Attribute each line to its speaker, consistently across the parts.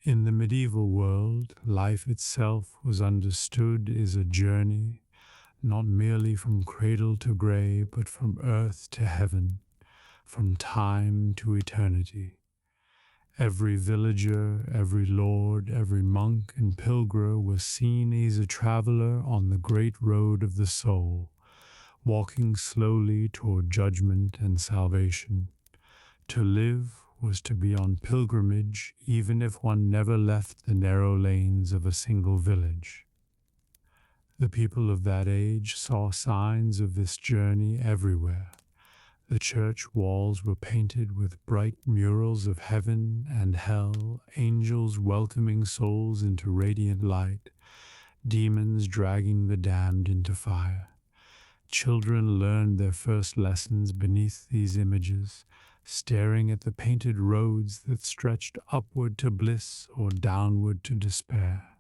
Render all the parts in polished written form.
Speaker 1: In the medieval world, life itself was understood as a journey, not merely from cradle to grave, but from earth to heaven, from time to eternity. Every villager, every lord, every monk and pilgrim was seen as a traveler on the great road of the soul, walking slowly toward judgment and salvation. To live was to be on pilgrimage, even if one never left the narrow lanes of a single village. The people of that age saw signs of this journey everywhere. The church walls were painted with bright murals of heaven and hell, angels welcoming souls into radiant light, demons dragging the damned into fire. Children learned their first lessons beneath these images, staring at the painted roads that stretched upward to bliss or downward to despair.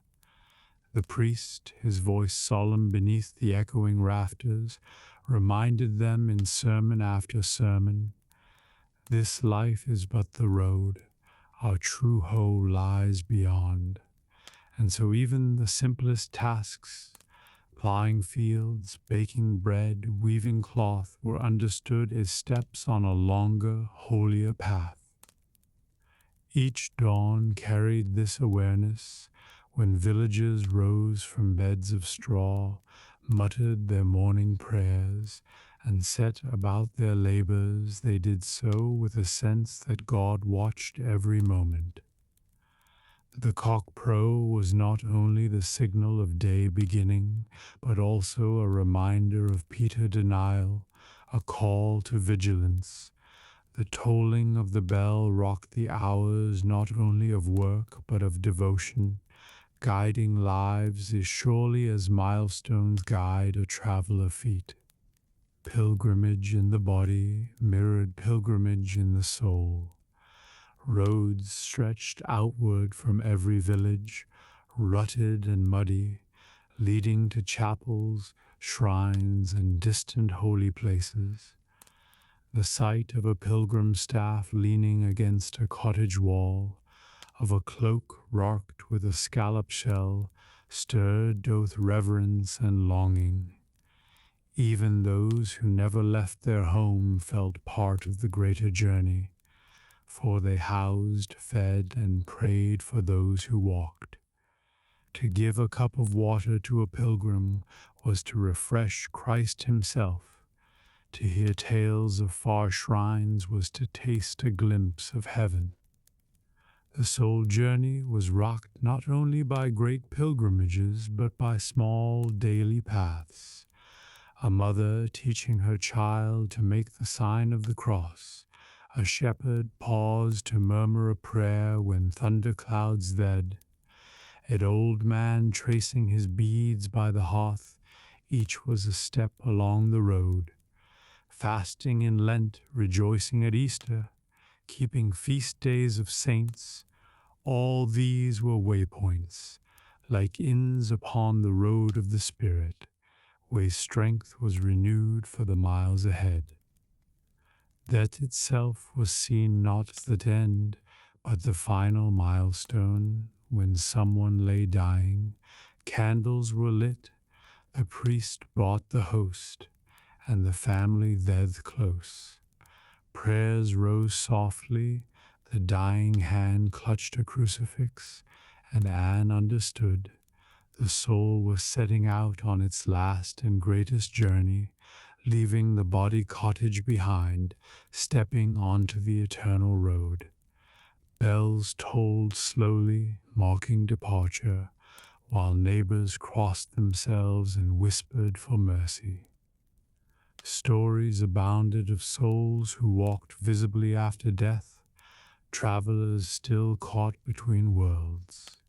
Speaker 1: The priest, his voice solemn beneath the echoing rafters, reminded them in sermon after sermon, "This life is but the road, our true whole lies beyond." And so even the simplest tasks, plowing fields, baking bread, weaving cloth, were understood as steps on a longer, holier path. Each dawn carried this awareness. When villagers rose from beds of straw, muttered their morning prayers, and set about their labors, they did so with a sense that God watched every moment. The cock-crow was not only the signal of day beginning, but also a reminder of Peter denial, a call to vigilance. The tolling of the bell rocked the hours not only of work but of devotion, guiding lives as surely as milestones guide a traveler feet. Pilgrimage in the body mirrored pilgrimage in the soul. Roads stretched outward from every village, rutted and muddy, leading to chapels, shrines, and distant holy places. The sight of a pilgrim staff leaning against a cottage wall, of a cloak rocked with a scallop shell, stirred both reverence and longing. Even those who never left their home felt part of the greater journey, for they housed, fed, and prayed for those who walked. To give a cup of water to a pilgrim was to refresh Christ himself. To hear tales of far shrines was to taste a glimpse of heaven. The soul journey was rocked not only by great pilgrimages, but by small daily paths. A mother teaching her child to make the sign of the cross. A shepherd paused to murmur a prayer when thunderclouds led. An old man tracing his beads by the hearth, each was a step along the road. Fasting in Lent, rejoicing at Easter, keeping feast days of saints, all these were waypoints, like inns upon the road of the Spirit, where strength was renewed for the miles ahead. Death itself was seen not the end, but the final milestone. When someone lay dying, candles were lit, the priest brought the host, and the family led close. Prayers rose softly, the dying hand clutched a crucifix, and Anne understood. The soul was setting out on its last and greatest journey, leaving the body cottage behind, stepping onto the eternal road. Bells tolled slowly, marking departure, while neighbors crossed themselves and whispered for mercy. Stories abounded of souls who walked visibly after death, travelers still caught between worlds.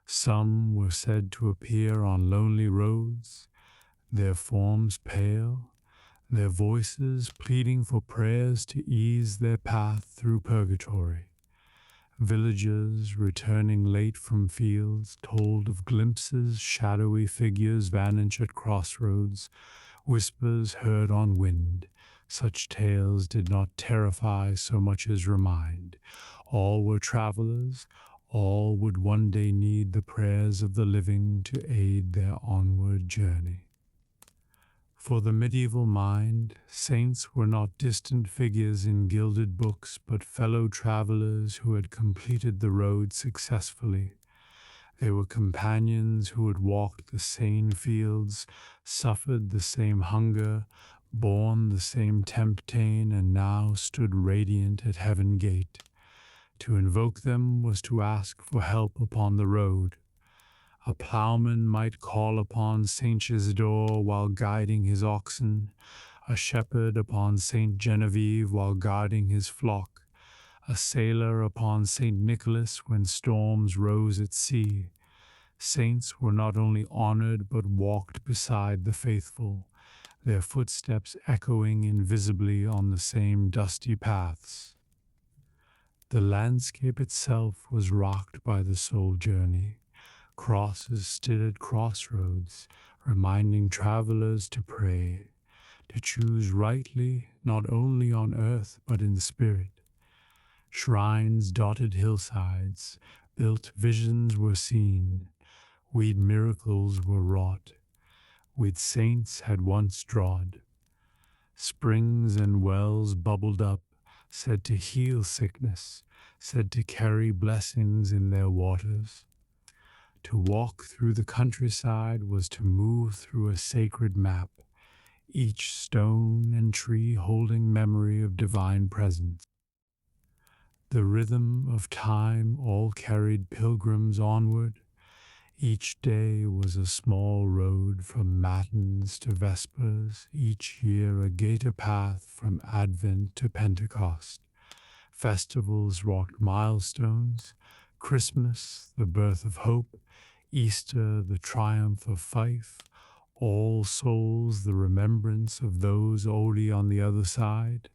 Speaker 1: Some were said to appear on lonely roads, their forms pale, their voices pleading for prayers to ease their path through purgatory. Villagers returning late from fields told of glimpses, shadowy figures vanish at crossroads, whispers heard on wind. Such tales did not terrify so much as remind. All were travelers, All would one day need the prayers of the living to aid their onward journey. For the medieval mind, saints were not distant figures in gilded books, but fellow travelers who had completed the road successfully. They were companions who had walked the same fields, suffered the same hunger, borne the same temptation, and now stood radiant at heaven gate. To invoke them was to ask for help upon the road. A ploughman might call upon Saint Isidore while guiding his oxen, a shepherd upon Saint Genevieve while guarding his flock, a sailor upon Saint Nicholas when storms rose at sea. Saints were not only honored but walked beside the faithful, their footsteps echoing invisibly on the same dusty paths. The landscape itself was rocked by the soul journey. Crosses stood at crossroads, reminding travelers to pray, to choose rightly not only on earth but in spirit. Shrines dotted hillsides, built visions were seen, weed miracles were wrought, with saints had once drawed. Springs and wells bubbled up, said to heal sickness, said to carry blessings in their waters. To walk through the countryside was to move through a sacred map, each stone and tree holding memory of divine presence. The rhythm of time all carried pilgrims onward. Each day was a small road from Matins to Vespers, each year a gaiter path from Advent to Pentecost. Festivals wrought milestones, Christmas, the birth of hope, Easter, the triumph of Fife, All Souls, the remembrance of those already on the other side.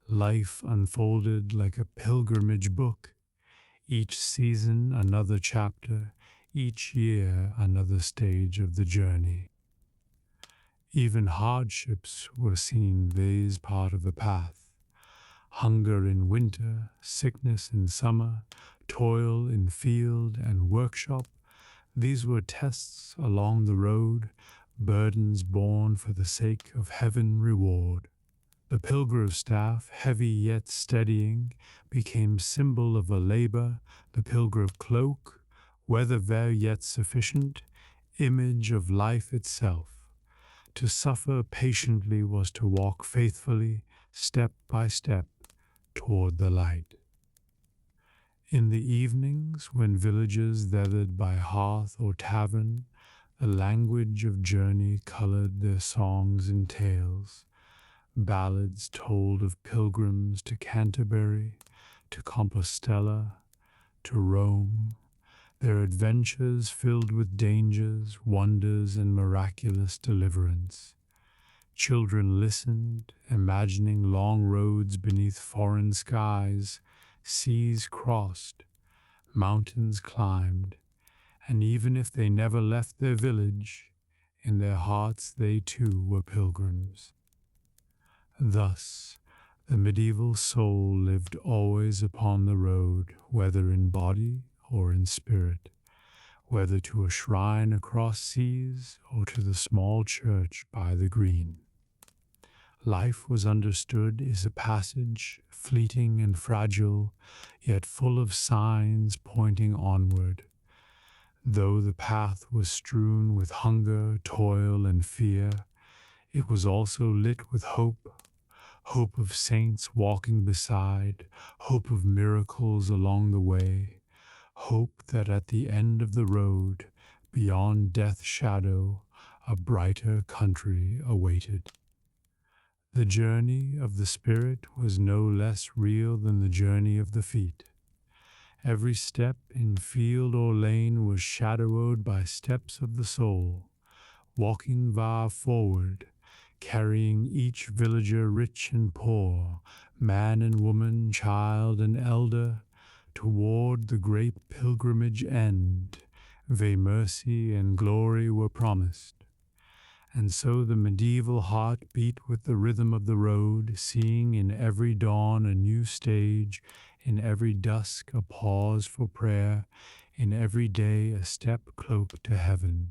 Speaker 1: Life unfolded like a pilgrimage book, each season another chapter, each year another stage of the journey. Even hardships were seen these part of the path. Hunger in winter, sickness in summer, toil in field and workshop, these were tests along the road, burdens borne for the sake of heaven reward. The pilgrim staff, heavy yet steadying, became symbol of a labor, the pilgrim cloak, weather wear yet sufficient, image of life itself. To suffer patiently was to walk faithfully, step by step, toward the light. In the evenings, when villagers gathered by hearth or tavern, the language of journey colored their songs and tales. Ballads told of pilgrims to Canterbury, to Compostela, to Rome, their adventures filled with dangers, wonders, and miraculous deliverance. Children listened, imagining long roads beneath foreign skies, seas crossed, mountains climbed, and even if they never left their village, in their hearts they too were pilgrims. Thus, the medieval soul lived always upon the road, whether in body or in spirit, whether to a shrine across seas or to the small church by the green. Life was understood as a passage, fleeting and fragile, yet full of signs pointing onward. Though the path was strewn with hunger, toil, and fear, it was also lit with hope, hope of saints walking beside, hope of miracles along the way, hope that at the end of the road, beyond death's shadow, a brighter country awaited. The journey of the spirit was no less real than the journey of the feet. Every step in field or lane was shadowed by steps of the soul, walking far forward, carrying each villager rich and poor, man and woman, child and elder, toward the great pilgrimage end, where mercy and glory were promised. And so the medieval heart beat with the rhythm of the road, seeing in every dawn a new stage, in every dusk a pause for prayer, in every day a step cloak to heaven.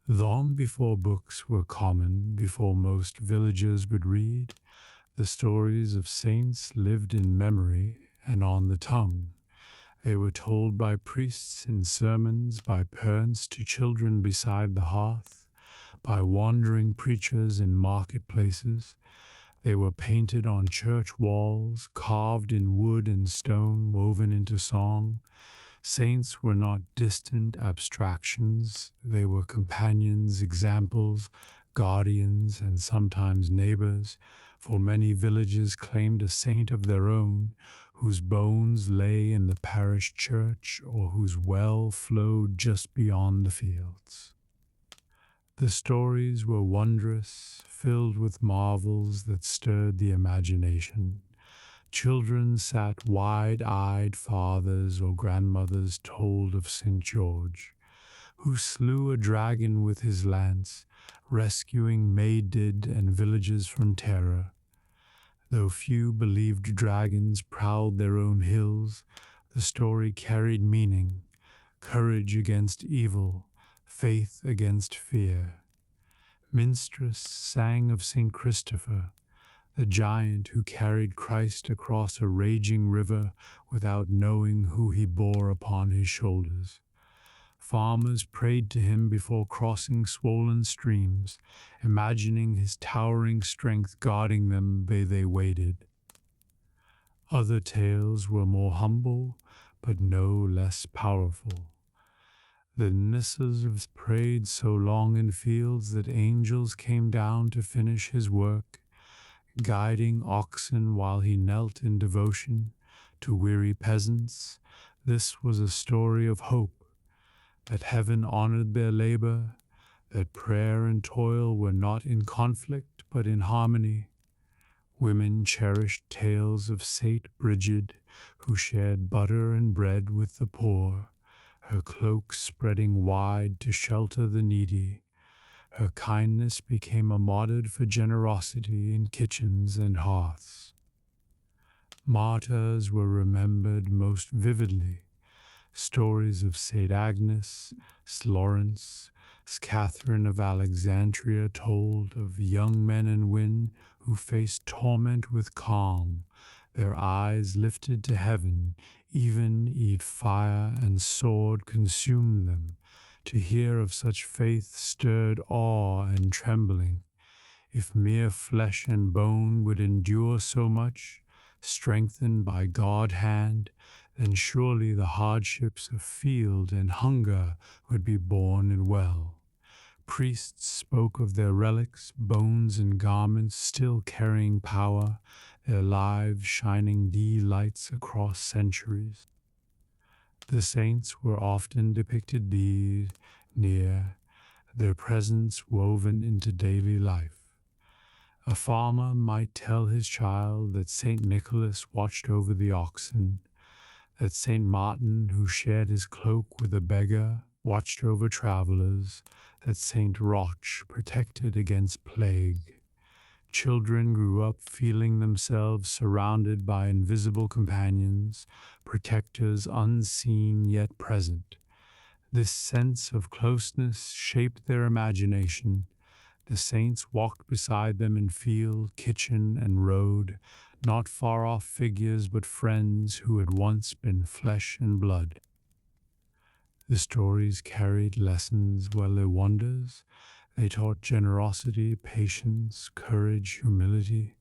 Speaker 1: Long before books were common, before most villagers would read, the stories of saints lived in memory and on the tongue. They were told by priests in sermons, by parents to children beside the hearth, by wandering preachers in marketplaces. They were painted on church walls, carved in wood and stone, woven into song. Saints were not distant abstractions. They were companions, examples, guardians, and sometimes neighbors, for many villages claimed a saint of their own, whose bones lay in the parish church or whose well flowed just beyond the fields. The stories were wondrous, filled with marvels that stirred the imagination. Children sat wide-eyed, fathers or grandmothers told of St. George, who slew a dragon with his lance, rescuing maidid and villages from terror. Though few believed dragons prowled their own hills, the story carried meaning, courage against evil, faith against fear. Minstrels sang of St. Christopher, the giant who carried Christ across a raging river without knowing who he bore upon his shoulders. Farmers prayed to him before crossing swollen streams, imagining his towering strength guarding them where they waded. Other tales were more humble, but no less powerful. The Nisses prayed so long in fields that angels came down to finish his work, guiding oxen while he knelt in devotion to weary peasants. This was a story of hope, that heaven honored their labor, that prayer and toil were not in conflict but in harmony. Women cherished tales of Saint Brigid, who shared butter and bread with the poor, her cloak spreading wide to shelter the needy. Her kindness became a model for generosity in kitchens and hearths. Martyrs were remembered most vividly. Stories of St. Agnes, Lawrence, Catherine of Alexandria told of young men and women who faced torment with calm, their eyes lifted to heaven, even if fire and sword consumed them. To hear of such faith stirred awe and trembling. If mere flesh and bone would endure so much, strengthened by God's hand, then surely the hardships of field and hunger would be borne and well. Priests spoke of their relics, bones and garments still carrying power, their lives shining lights across centuries. The saints were often depicted near, their presence woven into daily life. A farmer might tell his child that St. Nicholas watched over the oxen, that St. Martin, who shared his cloak with a beggar, watched over travelers, that St. Roch protected against plague. Children grew up feeling themselves surrounded by invisible companions, protectors unseen yet present. This sense of closeness shaped their imagination. The saints walked beside them in field, kitchen, and road, not far-off figures but friends who had once been flesh and blood. The stories carried lessons while their wonders. They taught generosity, patience, courage, humility.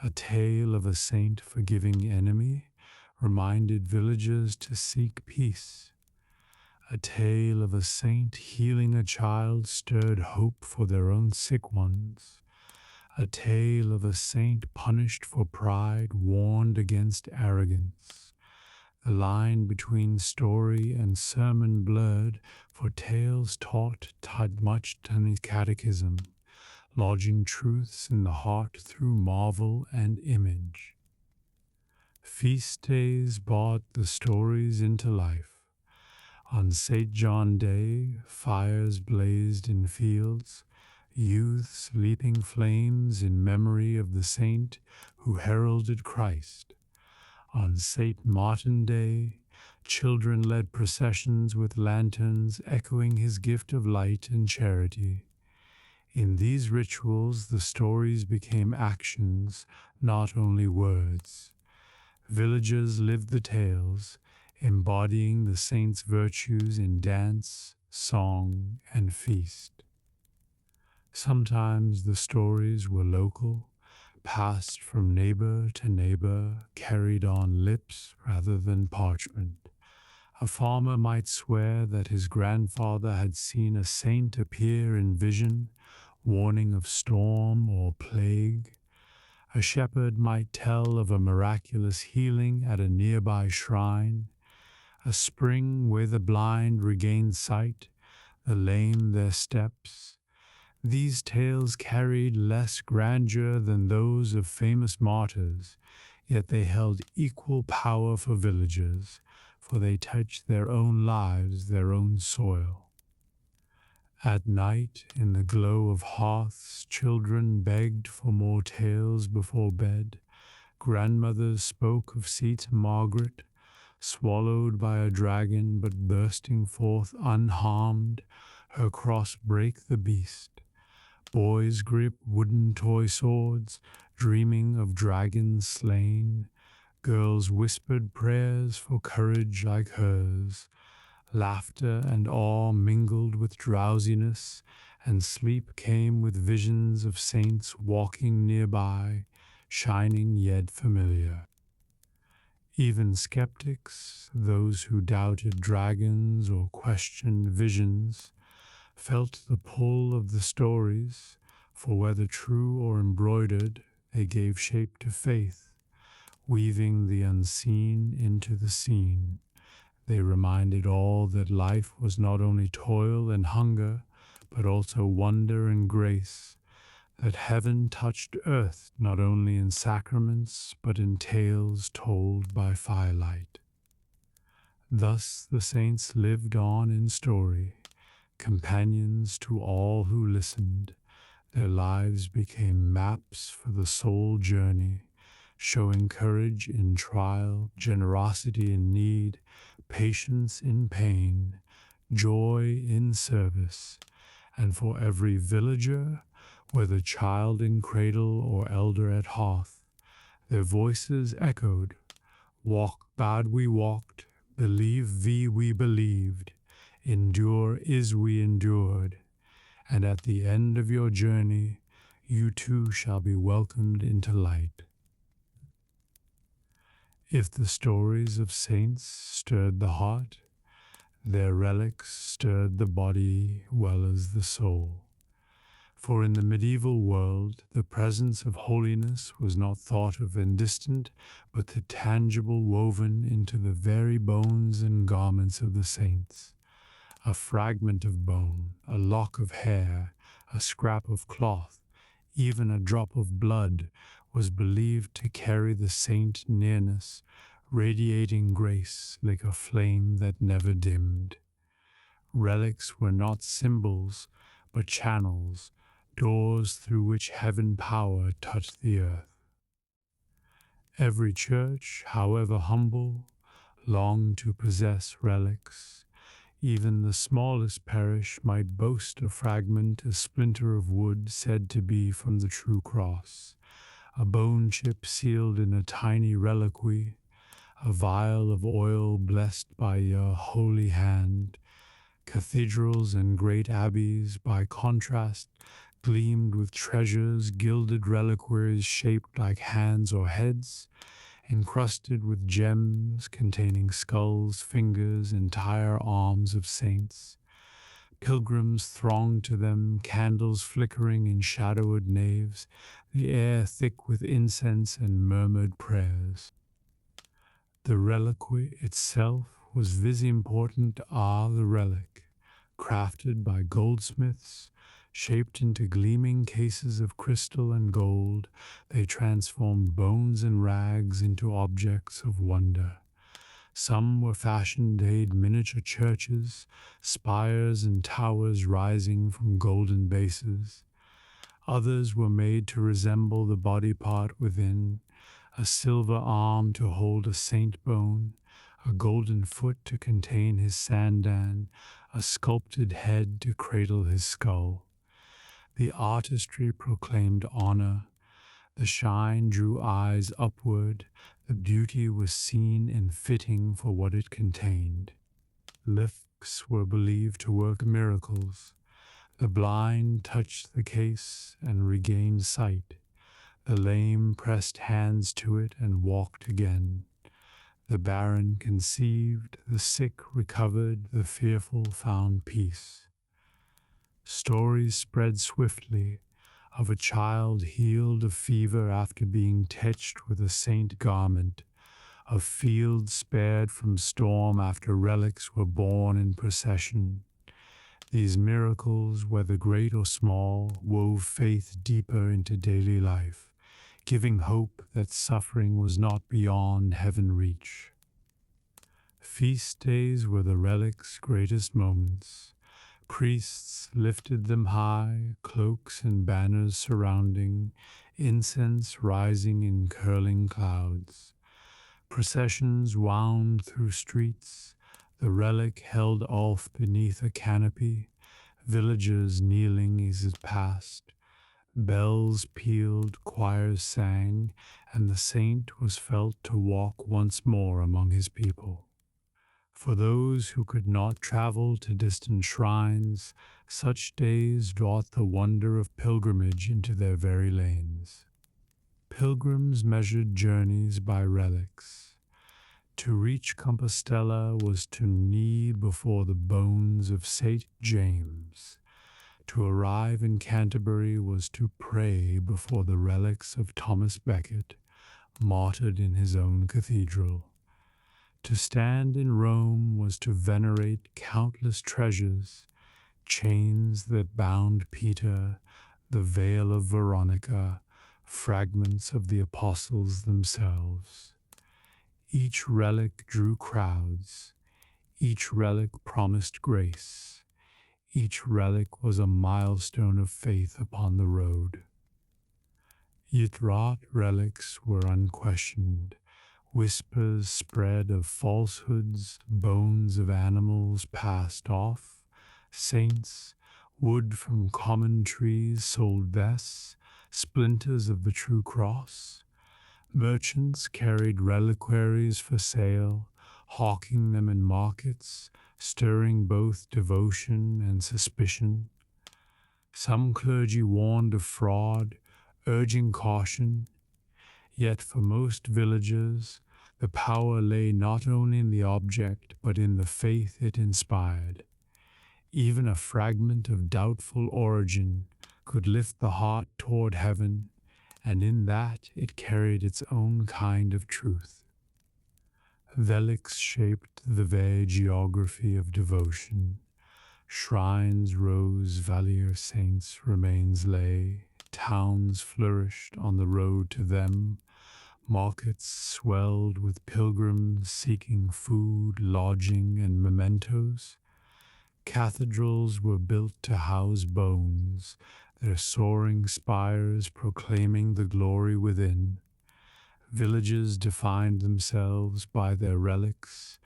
Speaker 1: A tale of a saint forgiving enemy reminded villagers to seek peace. A tale of a saint healing a child stirred hope for their own sick ones. A tale of a saint punished for pride warned against arrogance. The line between story and sermon blurred, for tales taught much in the catechism, lodging truths in the heart through marvel and image. Feast days brought the stories into life. On St. John Day, fires blazed in fields, youths leaping flames in memory of the saint who heralded Christ. On St. Martin Day, children led processions with lanterns echoing his gift of light and charity. In these rituals, the stories became actions, not only words. Villagers lived the tales, embodying the saint's virtues in dance, song, and feast. Sometimes the stories were local, passed from neighbor to neighbor, carried on lips rather than parchment. A farmer might swear that his grandfather had seen a saint appear in vision, warning of storm or plague. A shepherd might tell of a miraculous healing at a nearby shrine, a spring where the blind regained sight, the lame their steps. These tales carried less grandeur than those of famous martyrs, yet they held equal power for villagers, for they touched their own lives, their own soil. At night, in the glow of hearths, children begged for more tales before bed. Grandmothers spoke of St. Margaret, swallowed by a dragon but bursting forth unharmed, her cross brake the beast. Boys grip wooden toy swords, dreaming of dragons slain. Girls whispered prayers for courage like hers. Laughter and awe mingled with drowsiness, and sleep came with visions of saints walking nearby, shining yet familiar. Even skeptics, those who doubted dragons or questioned visions, felt the pull of the stories, for whether true or embroidered, they gave shape to faith, weaving the unseen into the seen. They reminded all that life was not only toil and hunger, but also wonder and grace, that heaven touched earth not only in sacraments, but in tales told by firelight. Thus the saints lived on in story, companions to all who listened. Their lives became maps for the soul journey, showing courage in trial, generosity in need, patience in pain, joy in service. And for every villager, whether child in cradle or elder at hearth, their voices echoed, "Walk, God, we walked, believe thee we believed, endure is we endured, and at the end of your journey, you too shall be welcomed into light." If the stories of saints stirred the heart, their relics stirred the body well as the soul. For in the medieval world, the presence of holiness was not thought of and distant, but the tangible woven into the very bones and garments of the saints. A fragment of bone, a lock of hair, a scrap of cloth, even a drop of blood was believed to carry the saint nearness, radiating grace like a flame that never dimmed. Relics were not symbols, but channels, doors through which heaven power touched the earth. Every church, however humble, longed to possess relics. Even the smallest parish might boast a fragment, a splinter of wood said to be from the true cross, a bone chip sealed in a tiny reliquary, a vial of oil blessed by your holy hand. Cathedrals and great abbeys, by contrast, gleamed with treasures, gilded reliquaries shaped like hands or heads, encrusted with gems containing skulls, fingers, entire arms of saints. Pilgrims thronged to them, candles flickering in shadowed naves, the air thick with incense and murmured prayers. The reliquary itself was visimportant the relic, crafted by goldsmiths, shaped into gleaming cases of crystal and gold. They transformed bones and rags into objects of wonder. Some were fashioned-made miniature churches, spires and towers rising from golden bases. Others were made to resemble the body part within, a silver arm to hold a saint bone, a golden foot to contain his sandan, a sculpted head to cradle his skull. The artistry proclaimed honor. The shine drew eyes upward. The beauty was seen and fitting for what it contained. Lifts were believed to work miracles. The blind touched the case and regained sight. The lame pressed hands to it and walked again. The barren conceived, the sick recovered, the fearful found peace. Stories spread swiftly of a child healed of fever after being touched with a saint garment, of fields spared from storm after relics were borne in procession. These miracles, whether great or small, wove faith deeper into daily life, giving hope that suffering was not beyond heaven reach. Feast days were the relics' greatest moments. Priests lifted them high, cloaks and banners surrounding, incense rising in curling clouds. Processions wound through streets, the relic held off beneath a canopy, villagers kneeling as it passed. Bells pealed, choirs sang, and the saint was felt to walk once more among his people. For those who could not travel to distant shrines, such days brought the wonder of pilgrimage into their very lanes. Pilgrims measured journeys by relics. To reach Compostela was to kneel before the bones of St. James. To arrive in Canterbury was to pray before the relics of Thomas Becket, martyred in his own cathedral. To stand in Rome was to venerate countless treasures, chains that bound Peter, the veil of Veronica, fragments of the apostles themselves. Each relic drew crowds. Each relic promised grace. Each relic was a milestone of faith upon the road. Yet wrought relics were unquestioned. Whispers spread of falsehoods, bones of animals passed off, saints, wood from common trees sold thus, splinters of the true cross. Merchants carried reliquaries for sale, hawking them in markets, stirring both devotion and suspicion. Some clergy warned of fraud, urging caution. Yet for most villagers, the power lay not only in the object, but in the faith it inspired. Even a fragment of doubtful origin could lift the heart toward heaven, and in that it carried its own kind of truth. Relics shaped the vague geography of devotion. Shrines rose, valier saints' remains lay, towns flourished on the road to them, markets swelled with pilgrims seeking food, lodging, and mementos. Cathedrals were built to house bones, their soaring spires proclaiming the glory within. Villages defined themselves by their relics.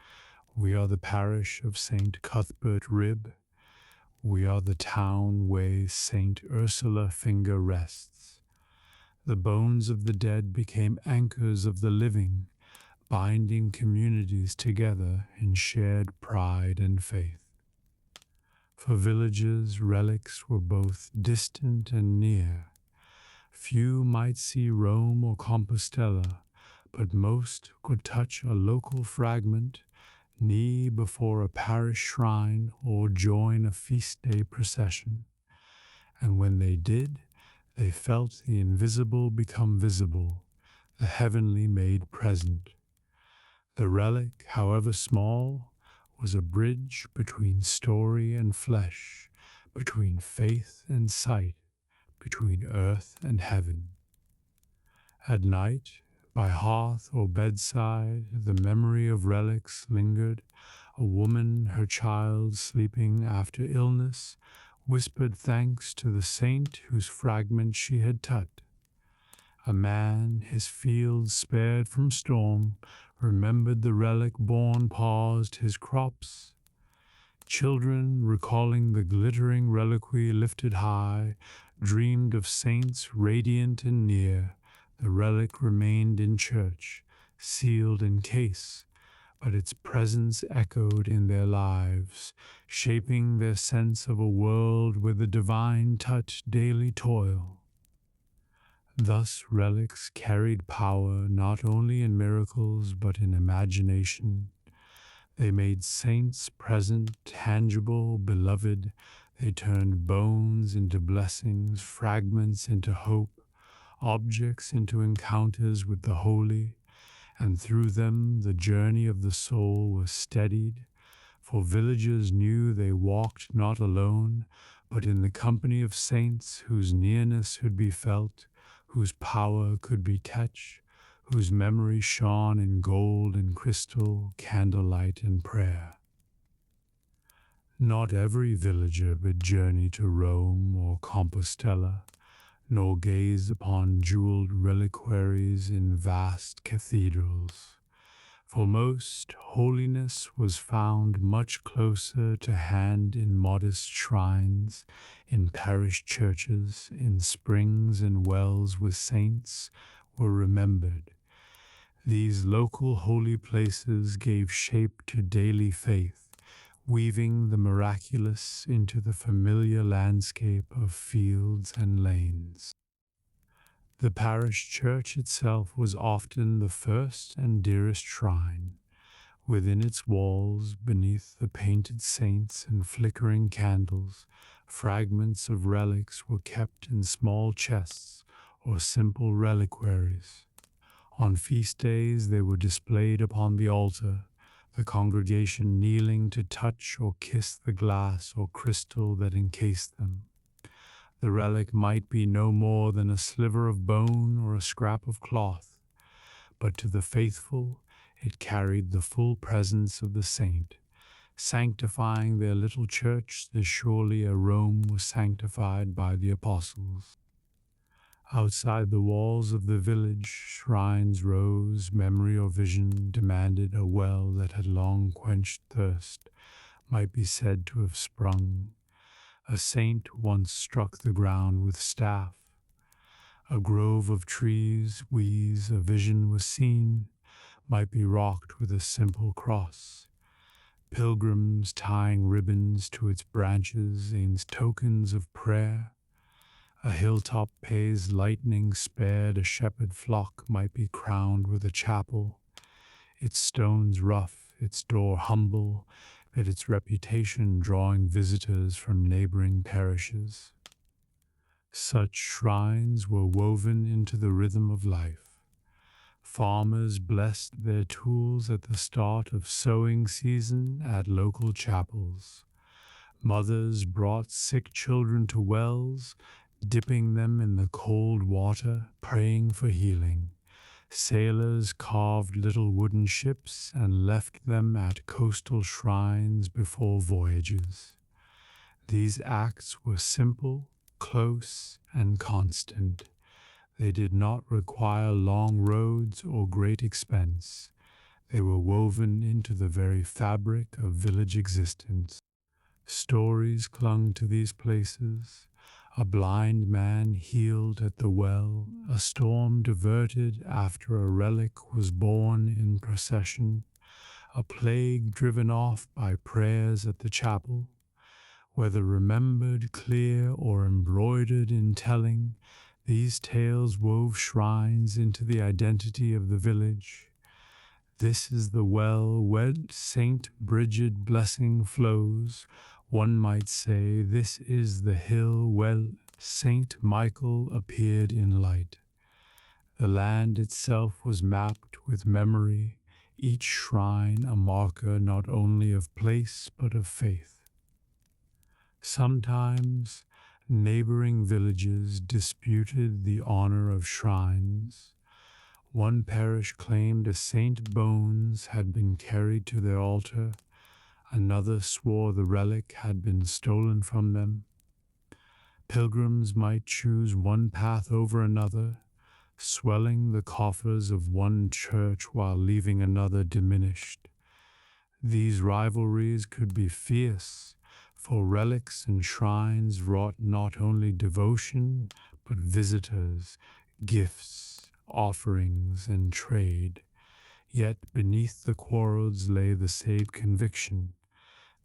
Speaker 1: We are the parish of St. Cuthbert Rib. We are the town where St. Ursula Finger rests. The bones of the dead became anchors of the living, binding communities together in shared pride and faith. For villages, relics were both distant and near. Few might see Rome or Compostela, but most could touch a local fragment, kneel before a parish shrine, or join a feast day procession. And when they did, they felt the invisible become visible, the heavenly made present. The relic, however small, was a bridge between story and flesh, between faith and sight, between earth and heaven. At night, by hearth or bedside, the memory of relics lingered, a woman, her child sleeping after illness, whispered thanks to the saint whose fragment she had touched. A man, his fields spared from storm, remembered the relic born, paused his crops. Children, recalling the glittering reliquary lifted high, dreamed of saints radiant and near. The relic remained in church, sealed in case, but its presence echoed in their lives, shaping their sense of a world where the divine touched daily toil. Thus relics carried power not only in miracles but in imagination. They made saints present, tangible, beloved. They turned bones into blessings, fragments into hope, objects into encounters with the holy, and through them the journey of the soul was steadied, for villagers knew they walked not alone, but in the company of saints whose nearness could be felt, whose power could be touched, whose memory shone in gold and crystal, candlelight and prayer. Not every villager would journey to Rome or Compostela, nor gaze upon jeweled reliquaries in vast cathedrals. For most, holiness was found much closer to hand in modest shrines, in parish churches, in springs and wells where saints were remembered. These local holy places gave shape to daily faith, weaving the miraculous into the familiar landscape of fields and lanes. The parish church itself was often the first and dearest shrine. Within its walls, beneath the painted saints and flickering candles, fragments of relics were kept in small chests or simple reliquaries. On feast days they were displayed upon the altar, the congregation kneeling to touch or kiss the glass or crystal that encased them. The relic might be no more than a sliver of bone or a scrap of cloth, but to the faithful it carried the full presence of the saint, sanctifying their little church as surely as Rome was sanctified by the apostles. Outside the walls of the village, shrines rose, memory or vision demanded a well that had long quenched thirst, might be said to have sprung. A saint once struck the ground with staff. A grove of trees, wheeze, a vision was seen, might be rocked with a simple cross. Pilgrims tying ribbons to its branches in tokens of prayer. A hilltop pays lightning spared, a shepherd flock might be crowned with a chapel, its stones rough, its door humble, but its reputation drawing visitors from neighboring parishes. Such shrines were woven into the rhythm of life. Farmers blessed their tools at the start of sowing season at local chapels. Mothers brought sick children to wells, dipping them in the cold water, praying for healing. Sailors carved little wooden ships and left them at coastal shrines before voyages. These acts were simple, close, and constant. They did not require long roads or great expense. They were woven into the very fabric of village existence. Stories clung to these places. A blind man healed at the well, a storm diverted after a relic was borne in procession, a plague driven off by prayers at the chapel. Whether remembered clear or embroidered in telling, these tales wove shrines into the identity of the village. This is the well where Saint Bridget blessing flows. One might say this is the hill where Saint Michael appeared in light. The land itself was mapped with memory, each shrine a marker not only of place but of faith. Sometimes neighboring villages disputed the honor of shrines. One parish claimed a saint's bones had been carried to their altar. Another swore the relic had been stolen from them. Pilgrims might choose one path over another, swelling the coffers of one church while leaving another diminished. These rivalries could be fierce, for relics and shrines wrought not only devotion, but visitors, gifts, offerings, and trade. Yet beneath the quarrels lay the same conviction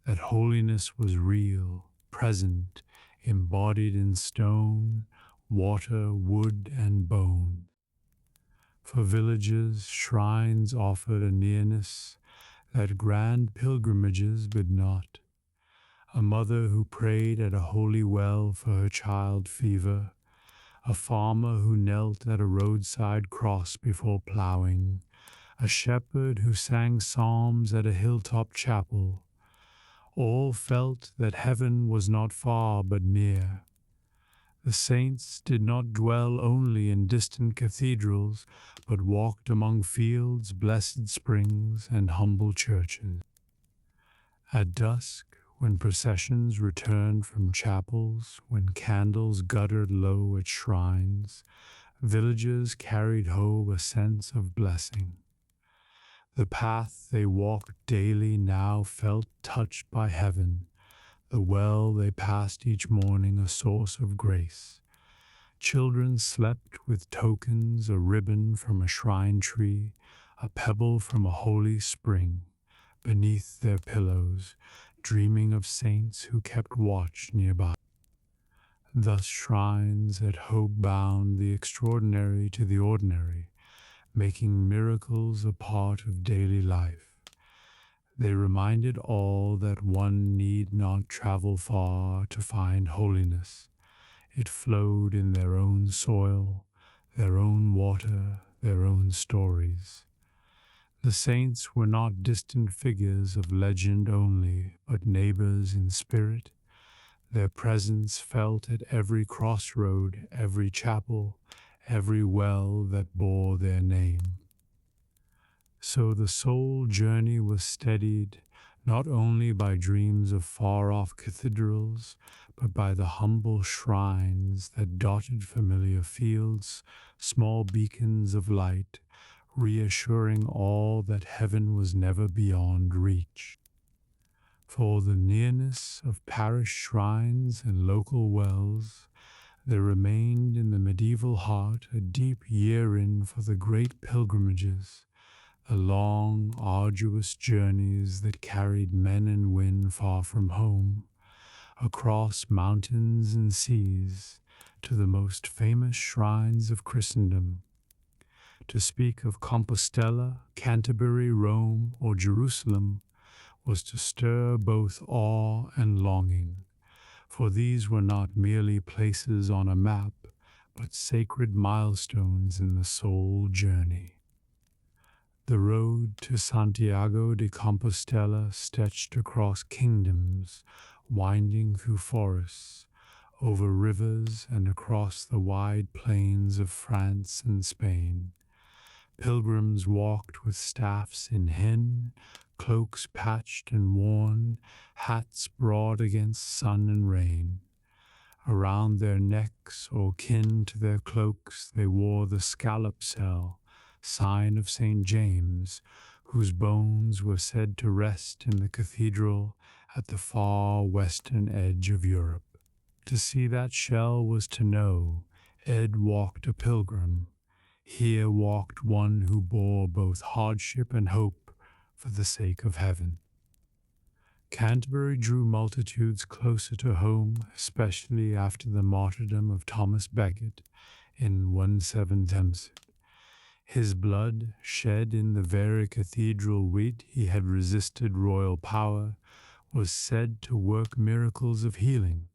Speaker 1: that holiness was real, present, embodied in stone, water, wood, and bone. For villages, shrines offered a nearness that grand pilgrimages bid not. A mother who prayed at a holy well for her child fever, a farmer who knelt at a roadside cross before ploughing, a shepherd who sang psalms at a hilltop chapel, all felt that heaven was not far but near. The saints did not dwell only in distant cathedrals, but walked among fields, blessed springs, and humble churches. At dusk, when processions returned from chapels, when candles guttered low at shrines, villagers carried home a sense of blessing. The path they walked daily now felt touched by heaven, the well they passed each morning a source of grace. Children slept with tokens, a ribbon from a shrine tree, a pebble from a holy spring, beneath their pillows, dreaming of saints who kept watch nearby. Thus shrines at hope bound the extraordinary to the ordinary, making miracles a part of daily life. They reminded all that one need not travel far to find holiness. It flowed in their own soil, their own water, their own stories. The saints were not distant figures of legend only, but neighbors in spirit. Their presence felt at every crossroad, every chapel, every well that bore their name. So the soul journey was steadied not only by dreams of far-off cathedrals, but by the humble shrines that dotted familiar fields, small beacons of light, reassuring all that heaven was never beyond reach. For the nearness of parish shrines and local wells, there remained in the medieval heart a deep yearning for the great pilgrimages, the long, arduous journeys that carried men and women far from home, across mountains and seas, to the most famous shrines of Christendom. To speak of Compostela, Canterbury, Rome, or Jerusalem was to stir both awe and longing, for these were not merely places on a map, but sacred milestones in the soul journey. The road to Santiago de Compostela stretched across kingdoms, winding through forests, over rivers, and across the wide plains of France and Spain. Pilgrims walked with staffs in hand, cloaks patched and worn, hats broad against sun and rain. Around their necks, or kin to their cloaks, they wore the scallop cell, sign of St. James, whose bones were said to rest in the cathedral at the far western edge of Europe. To see that shell was to know Ed walked a pilgrim. Here walked one who bore both hardship and hope for the sake of heaven. Canterbury drew multitudes closer to home, especially after the martyrdom of Thomas Becket in 1770. His blood, shed in the very cathedral wheat he had resisted royal power, was said to work miracles of healing.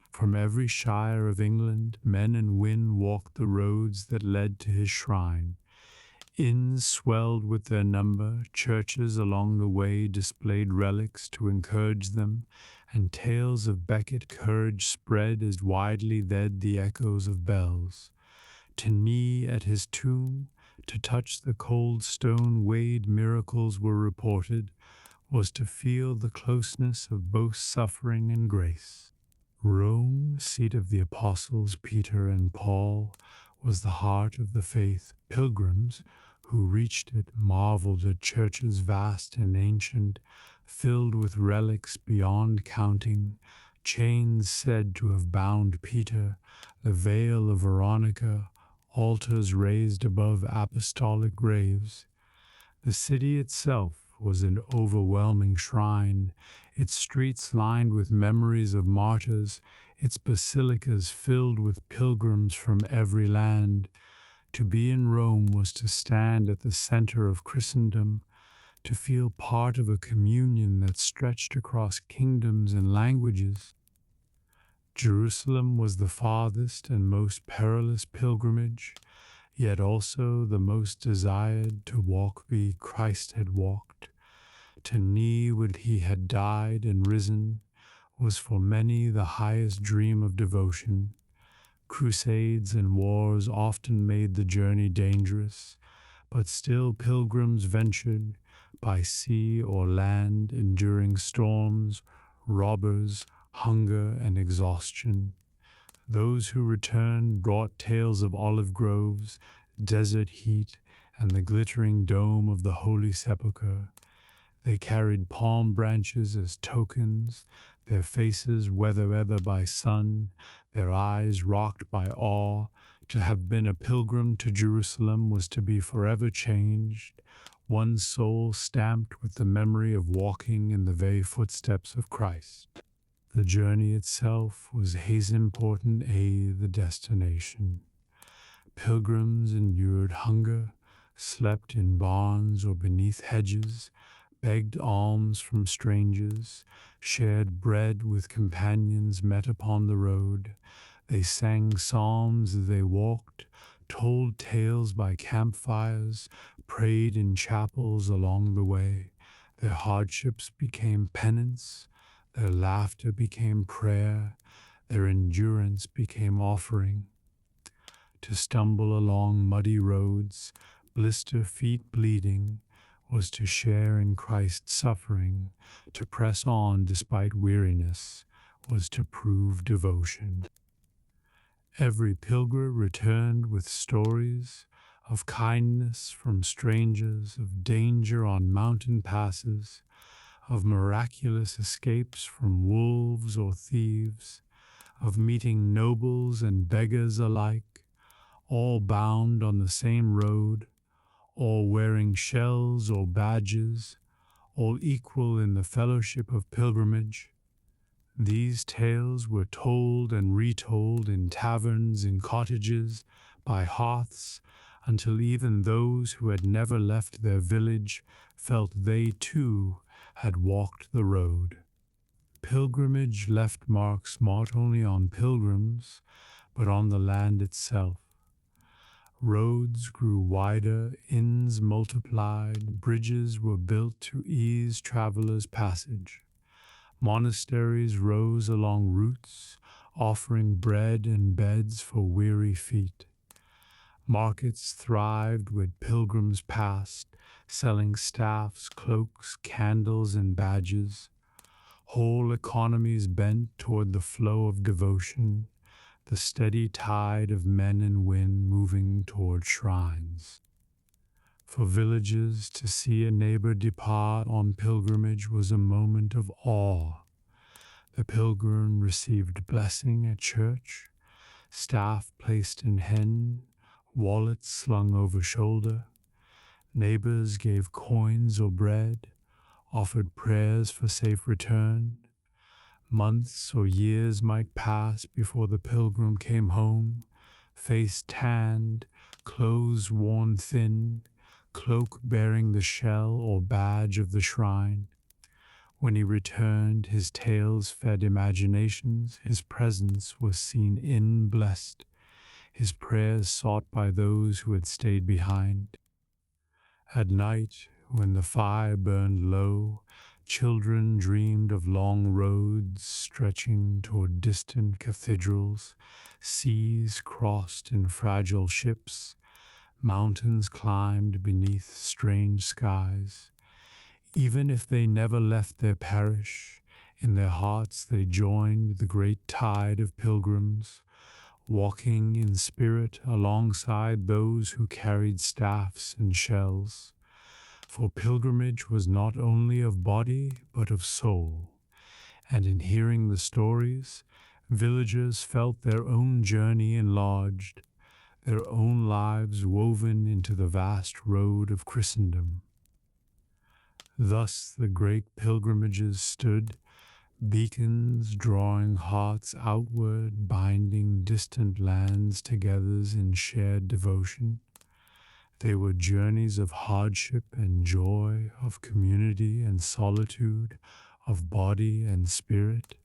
Speaker 1: From every shire of England, men and women walked the roads that led to his shrine. Inns swelled with their number, churches along the way displayed relics to encourage them, and tales of Becket courage spread as widely than the echoes of bells. To kneel at his tomb, to touch the cold stone weighed miracles were reported, was to feel the closeness of both suffering and grace. Rome, seat of the apostles Peter and Paul, was the heart of the faith. Pilgrims who reached it marveled at churches vast and ancient, filled with relics beyond counting, chains said to have bound Peter, the veil of Veronica, altars raised above apostolic graves. The city itself was an overwhelming shrine, its streets lined with memories of martyrs, its basilicas filled with pilgrims from every land. To be in Rome was to stand at the center of Christendom, to feel part of a communion that stretched across kingdoms and languages. Jerusalem was the farthest and most perilous pilgrimage, yet also the most desired to walk the Christ had walked. To kneel when he had died and risen was for many the highest dream of devotion. Crusades and wars often made the journey dangerous, but still pilgrims ventured by sea or land, enduring storms, robbers, hunger, and exhaustion. Those who returned brought tales of olive groves, desert heat, and the glittering dome of the Holy Sepulchre. They carried palm branches as tokens, their faces weather by sun, their eyes rocked by awe. To have been a pilgrim to Jerusalem was to be forever changed, one's soul stamped with the memory of walking in the very footsteps of Christ. The journey itself was as important as the destination. Pilgrims endured hunger, slept in barns or beneath hedges, begged alms from strangers, shared bread with companions met upon the road. They sang psalms as they walked, told tales by campfires, prayed in chapels along the way. Their hardships became penance, their laughter became prayer, their endurance became offering. To stumble along muddy roads, blister feet bleeding, was to share in Christ's suffering. To press on despite weariness was to prove devotion. Every pilgrim returned with stories of kindness from strangers, of danger on mountain passes, of miraculous escapes from wolves or thieves, of meeting nobles and beggars alike, all bound on the same road, all wearing shells or badges, all equal in the fellowship of pilgrimage. These tales were told and retold in taverns, in cottages, by hearths, until even those who had never left their village felt they too had walked the road. Pilgrimage left marks not only on pilgrims, but on the land itself. Roads grew wider, inns multiplied, bridges were built to ease travelers' passage. Monasteries rose along routes, offering bread and beds for weary feet. Markets thrived where pilgrims passed, selling staffs, cloaks, candles, and badges. Whole economies bent toward the flow of devotion, the steady tide of men and women moving toward shrines. For villages to see a neighbor depart on pilgrimage was a moment of awe. The pilgrim received blessing at church, staff placed in hand, wallets slung over shoulder. Neighbors gave coins or bread, offered prayers for safe return. Months or years might pass before the pilgrim came home, face tanned, clothes worn thin, cloak bearing the shell or badge of the shrine. When he returned, his tales fed imaginations, his presence was seen in blessed, his prayers sought by those who had stayed behind. At night, when the fire burned low, children dreamed of long roads stretching toward distant cathedrals, seas crossed in fragile ships, mountains climbed beneath strange skies. Even if they never left their parish, In their hearts they joined the great tide of pilgrims, walking in spirit alongside those who carried staffs and shells. For pilgrimage was not only of body, but of soul. And in hearing the stories, villagers felt their own journey enlarged, their own lives woven into the vast road of Christendom. Thus the great pilgrimages stood, beacons drawing hearts outward, binding distant lands together in shared devotion. They were journeys of hardship and joy, of community and solitude, of body and spirit.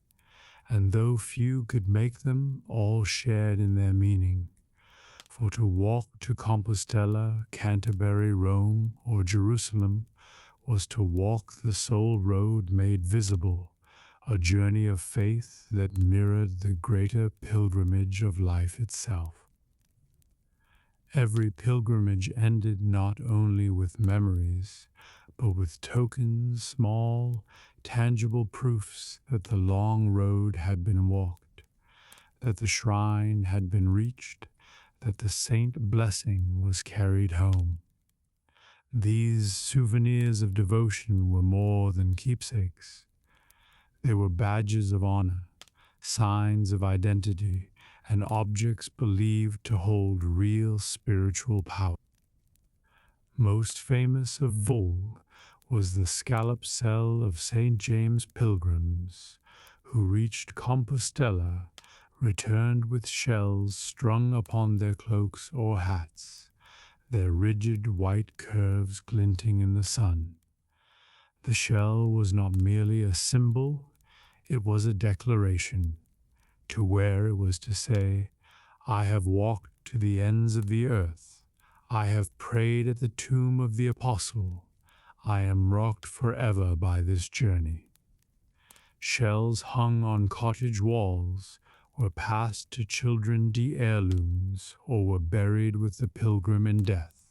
Speaker 1: And though few could make them, all shared in their meaning. For to walk to Compostela, Canterbury, Rome, or Jerusalem was to walk the soul road made visible, a journey of faith that mirrored the greater pilgrimage of life itself. Every pilgrimage ended not only with memories, but with tokens, small, tangible proofs that the long road had been walked, that the shrine had been reached, that the saint blessing was carried home. These souvenirs of devotion were more than keepsakes. They were badges of honor, signs of identity, and objects believed to hold real spiritual power. Most famous of all was the scallop cell of St. James pilgrims, who reached Compostela, returned with shells strung upon their cloaks or hats, their rigid white curves glinting in the sun. The shell was not merely a symbol, it was a declaration. To wear it was to say, I have walked to the ends of the earth. I have prayed at the tomb of the apostle. I am rocked forever by this journey. Shells hung on cottage walls were passed to children heirlooms or were buried with the pilgrim in death,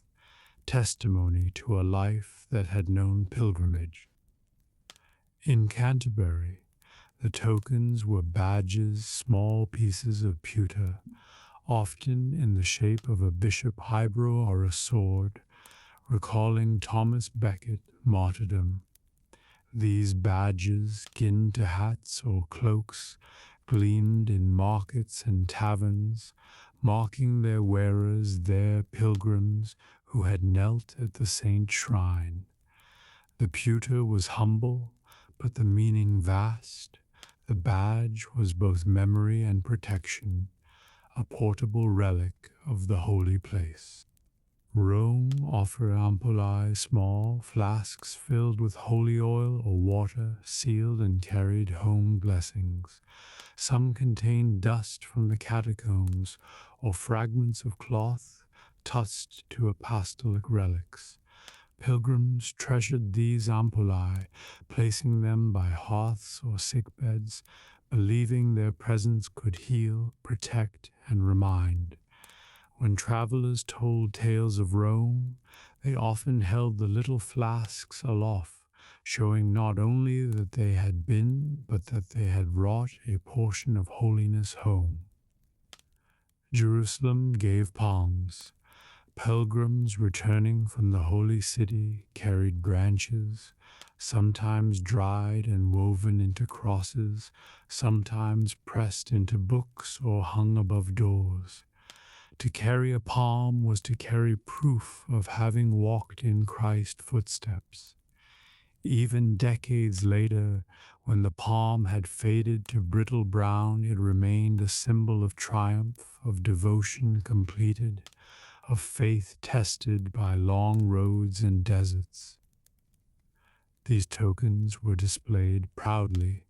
Speaker 1: testimony to a life that had known pilgrimage. In Canterbury, the tokens were badges, small pieces of pewter, often in the shape of a bishop hybro or a sword, recalling Thomas Becket martyrdom. These badges, kin to hats or cloaks, gleamed in markets and taverns, marking their wearers their pilgrims who had knelt at the saint's shrine. The pewter was humble, but the meaning vast. The badge was both memory and protection, a portable relic of the holy place. Rome offered ampullae, small flasks filled with holy oil or water, sealed and carried home blessings. Some contained dust from the catacombs or fragments of cloth touched to apostolic relics. Pilgrims treasured these ampullae, placing them by hearths or sickbeds, believing their presence could heal, protect, and remind. When travelers told tales of Rome, they often held the little flasks aloft, showing not only that they had been, but that they had brought a portion of holiness home. Jerusalem gave palms. Pilgrims returning from the holy city carried branches, sometimes dried and woven into crosses, sometimes pressed into books or hung above doors. To carry a palm was to carry proof of having walked in Christ's footsteps. Even decades later, when the palm had faded to brittle brown, it remained a symbol of triumph, of devotion completed, of faith tested by long roads and deserts. These tokens were displayed proudly.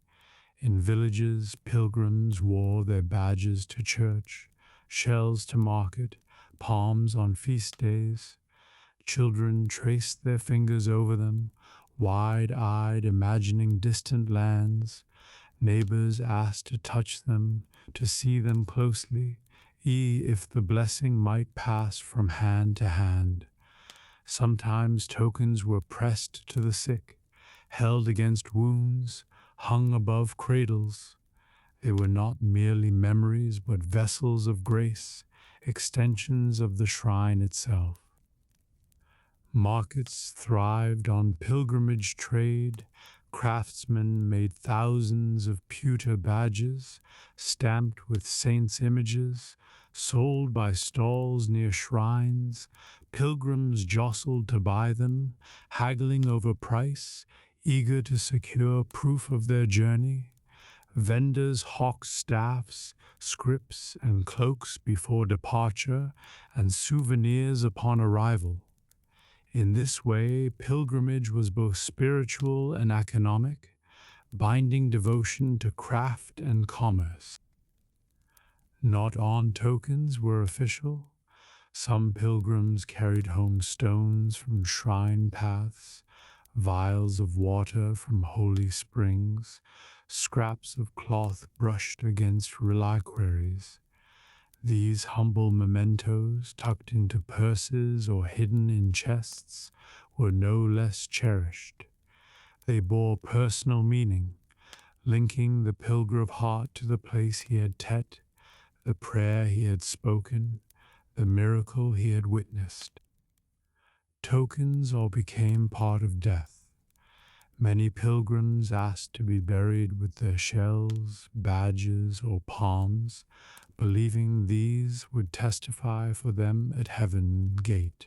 Speaker 1: In villages, pilgrims wore their badges to church, shells to market, palms on feast days. Children traced their fingers over them, wide-eyed, imagining distant lands. Neighbors asked to touch them, to see them closely, if the blessing might pass from hand to hand. Sometimes tokens were pressed to the sick, held against wounds, hung above cradles. They were not merely memories, but vessels of grace, extensions of the shrine itself. Markets thrived on pilgrimage trade. Craftsmen made thousands of pewter badges, stamped with saints' images, sold by stalls near shrines. Pilgrims jostled to buy them, haggling over price, eager to secure proof of their journey. Vendors hawked staffs, scrips, and cloaks before departure, and souvenirs upon arrival. In this way, pilgrimage was both spiritual and economic, binding devotion to craft and commerce. Not all tokens were official. Some pilgrims carried home stones from shrine paths, vials of water from holy springs, scraps of cloth brushed against reliquaries. These humble mementos, tucked into purses or hidden in chests, were no less cherished. They bore personal meaning, linking the pilgrim heart to the place he had set, the prayer he had spoken, the miracle he had witnessed. Tokens all became part of death. Many pilgrims asked to be buried with their shells, badges, or palms, believing these would testify for them at Heaven's gate.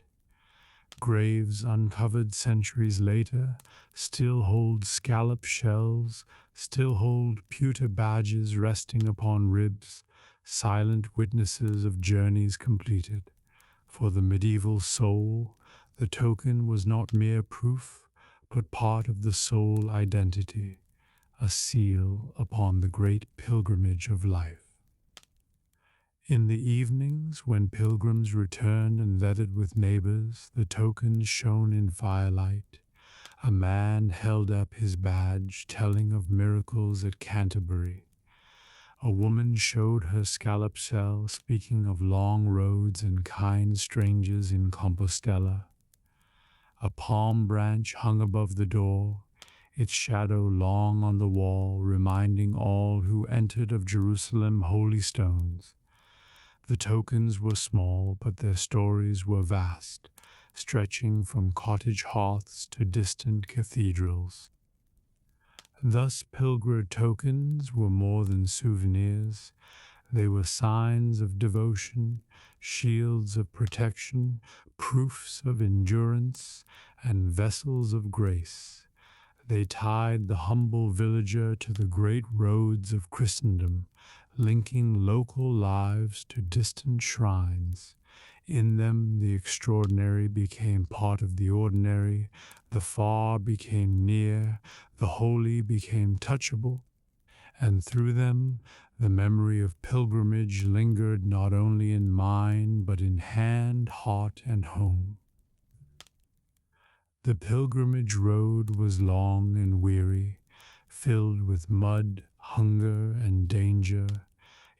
Speaker 1: Graves uncovered centuries later still hold scallop shells, still hold pewter badges resting upon ribs, silent witnesses of journeys completed. For the medieval soul, the token was not mere proof, but part of the soul identity, a seal upon the great pilgrimage of life. In the evenings, when pilgrims returned and vetted with neighbors, the tokens shone in firelight. A man held up his badge, telling of miracles at Canterbury. A woman showed her scallop shell, speaking of long roads and kind strangers in Compostela. A palm branch hung above the door, its shadow long on the wall, reminding all who entered of Jerusalem holy stones. The tokens were small, but their stories were vast, stretching from cottage hearths to distant cathedrals. Thus pilgrim tokens were more than souvenirs. They were signs of devotion, shields of protection, proofs of endurance, and vessels of grace. They tied the humble villager to the great roads of Christendom, linking local lives to distant shrines. In them, the extraordinary became part of the ordinary, the far became near, the holy became touchable, and through them, the memory of pilgrimage lingered not only in mind, but in hand, heart, and home. The pilgrimage road was long and weary, filled with mud, hunger, and danger.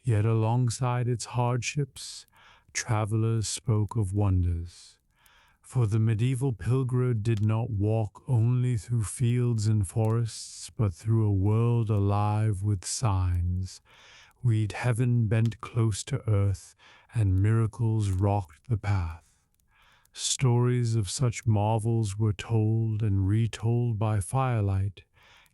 Speaker 1: Yet alongside its hardships, travelers spoke of wonders. For the medieval pilgrim did not walk only through fields and forests, but through a world alive with signs. We'd heaven bent close to earth, and miracles rocked the path. Stories of such marvels were told and retold by firelight,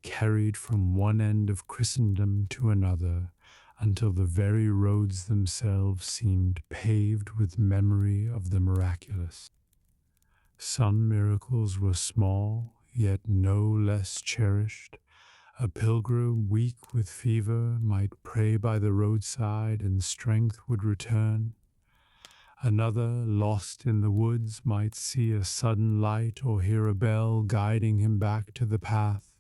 Speaker 1: carried from one end of Christendom to another, until the very roads themselves seemed paved with memory of the miraculous. Some miracles were small, yet no less cherished. A pilgrim weak with fever might pray by the roadside and strength would return. Another, lost in the woods, might see a sudden light or hear a bell guiding him back to the path.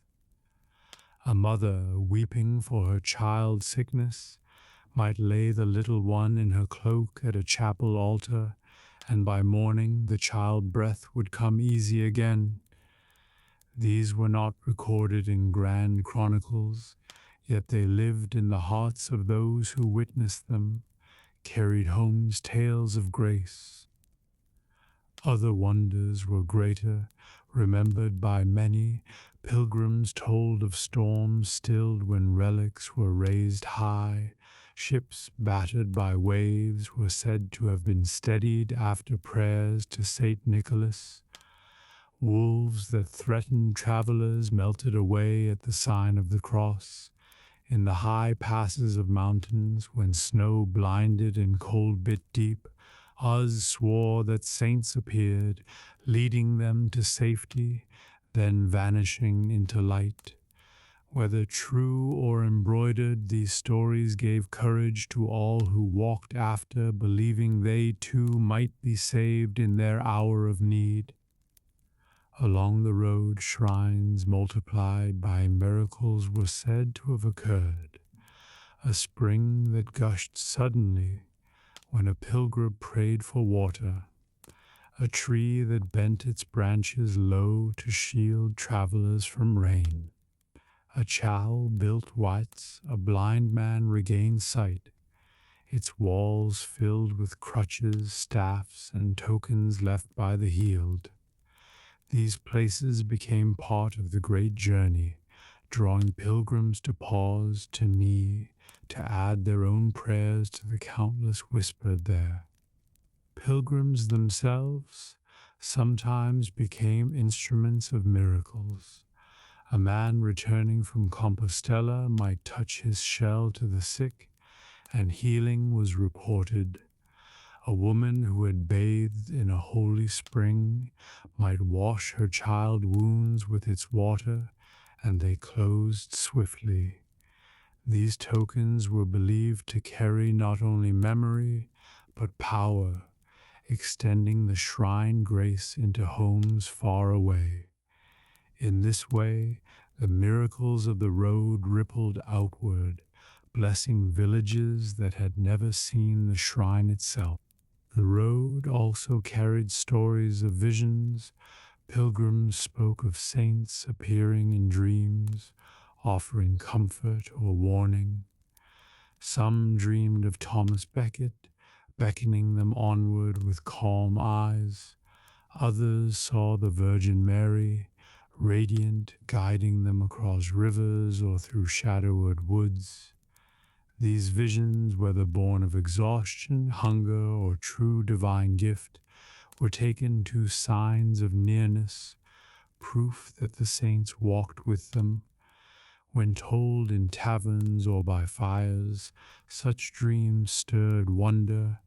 Speaker 1: A mother, weeping for her child's sickness, might lay the little one in her cloak at a chapel altar, and by morning the child breath would come easy again. These were not recorded in grand chronicles, yet they lived in the hearts of those who witnessed them, carried home's tales of grace. Other wonders were greater, Remembered by many, pilgrims told of storms stilled when relics were raised high. Ships battered by waves were said to have been steadied after prayers to Saint Nicholas. Wolves that threatened travelers melted away at the sign of the cross. In the high passes of mountains, when snow blinded and cold bit deep, Oz swore that saints appeared, leading them to safety, then vanishing into light. Whether true or embroidered, these stories gave courage to all who walked after, believing they too might be saved in their hour of need. Along the road, shrines multiplied by miracles were said to have occurred. A spring that gushed suddenly when a pilgrim prayed for water, a tree that bent its branches low to shield travelers from rain, a chow built once a blind man regained sight, its walls filled with crutches, staffs, and tokens left by the healed. These places became part of the great journey, drawing pilgrims to pause, to kneel, to add their own prayers to the countless whispered there. Pilgrims themselves sometimes became instruments of miracles. A man returning from Compostela might touch his shell to the sick, and healing was reported. A woman who had bathed in a holy spring might wash her child wounds with its water, and they closed swiftly. These tokens were believed to carry not only memory, but power, extending the shrine grace into homes far away. In this way, the miracles of the road rippled outward, blessing villages that had never seen the shrine itself. The road also carried stories of visions. Pilgrims spoke of saints appearing in dreams, offering comfort or warning. Some dreamed of Thomas Becket, beckoning them onward with calm eyes. Others saw the Virgin Mary, radiant, guiding them across rivers or through shadowed woods. These visions, whether born of exhaustion, hunger, or true divine gift, were taken to signs of nearness, proof that the saints walked with them. When told in taverns or by fires, such dreams stirred wonder,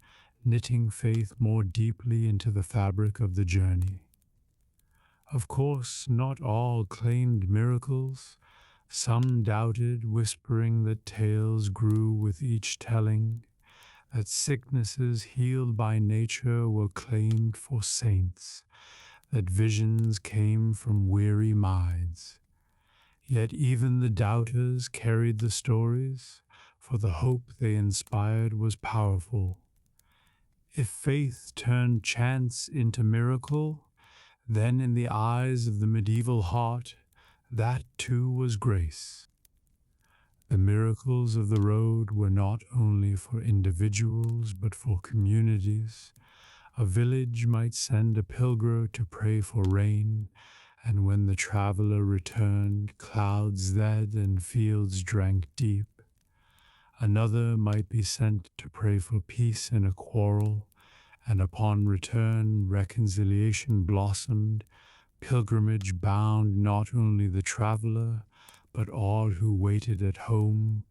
Speaker 1: knitting faith more deeply into the fabric of the journey. Of course, not all claimed miracles. Some doubted, whispering that tales grew with each telling, that sicknesses healed by nature were claimed for saints, that visions came from weary minds. Yet even the doubters carried the stories, for the hope they inspired was powerful. If faith turned chance into miracle, then in the eyes of the medieval heart, that too was grace. The miracles of the road were not only for individuals but for communities. A village might send a pilgrim to pray for rain, and when the traveler returned, clouds led and fields drank deep. Another might be sent to pray for peace in a quarrel, and upon return reconciliation blossomed. Pilgrimage bound not only the traveler, but all who waited at home,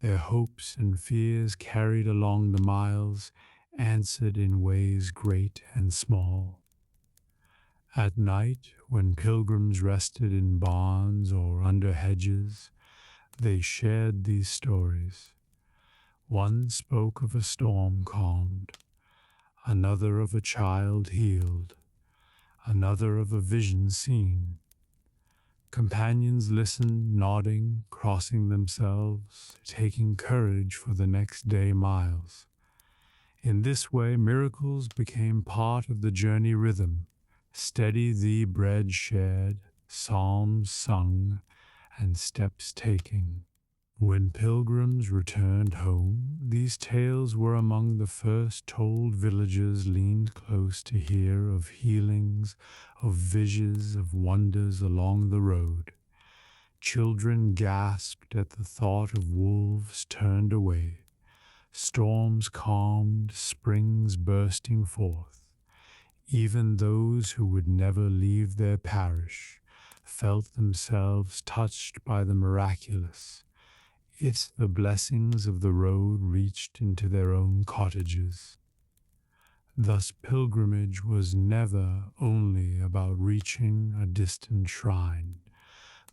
Speaker 1: their hopes and fears carried along the miles, answered in ways great and small. At night, when pilgrims rested in barns or under hedges, they shared these stories. One spoke of a storm calmed, another of a child healed, another of a vision seen. Companions listened, nodding, crossing themselves, taking courage for the next day miles. In this way, miracles became part of the journey rhythm. Steady thee bread shared, psalms sung, and steps taking. When pilgrims returned home, these tales were among the first told. Villagers leaned close to hear of healings, of visions, of wonders along the road. Children gasped at the thought of wolves turned away, storms calmed, springs bursting forth. Even those who would never leave their parish felt themselves touched by the miraculous. It's the blessings of the road reached into their own cottages. Thus, pilgrimage was never only about reaching a distant shrine.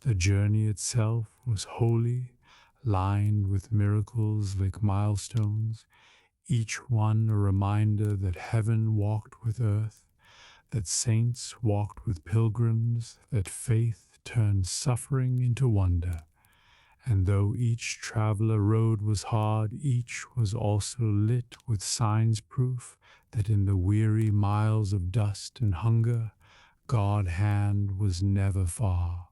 Speaker 1: The journey itself was holy, lined with miracles like milestones, each one a reminder that heaven walked with earth, that saints walked with pilgrims, that faith turned suffering into wonder. And though each traveler road was hard, each was also lit with signs proof that in the weary miles of dust and hunger, God's hand was never far.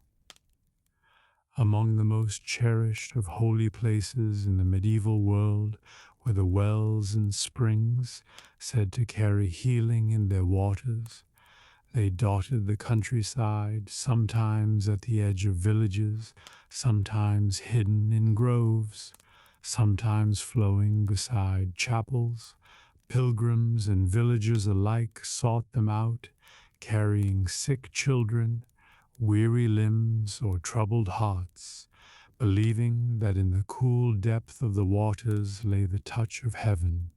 Speaker 1: Among the most cherished of holy places in the medieval world were the wells and springs, said to carry healing in their waters. They dotted the countryside, sometimes at the edge of villages, sometimes hidden in groves, sometimes flowing beside chapels. Pilgrims and villagers alike sought them out, carrying sick children, weary limbs, or troubled hearts, believing that in the cool depth of the waters lay the touch of heaven.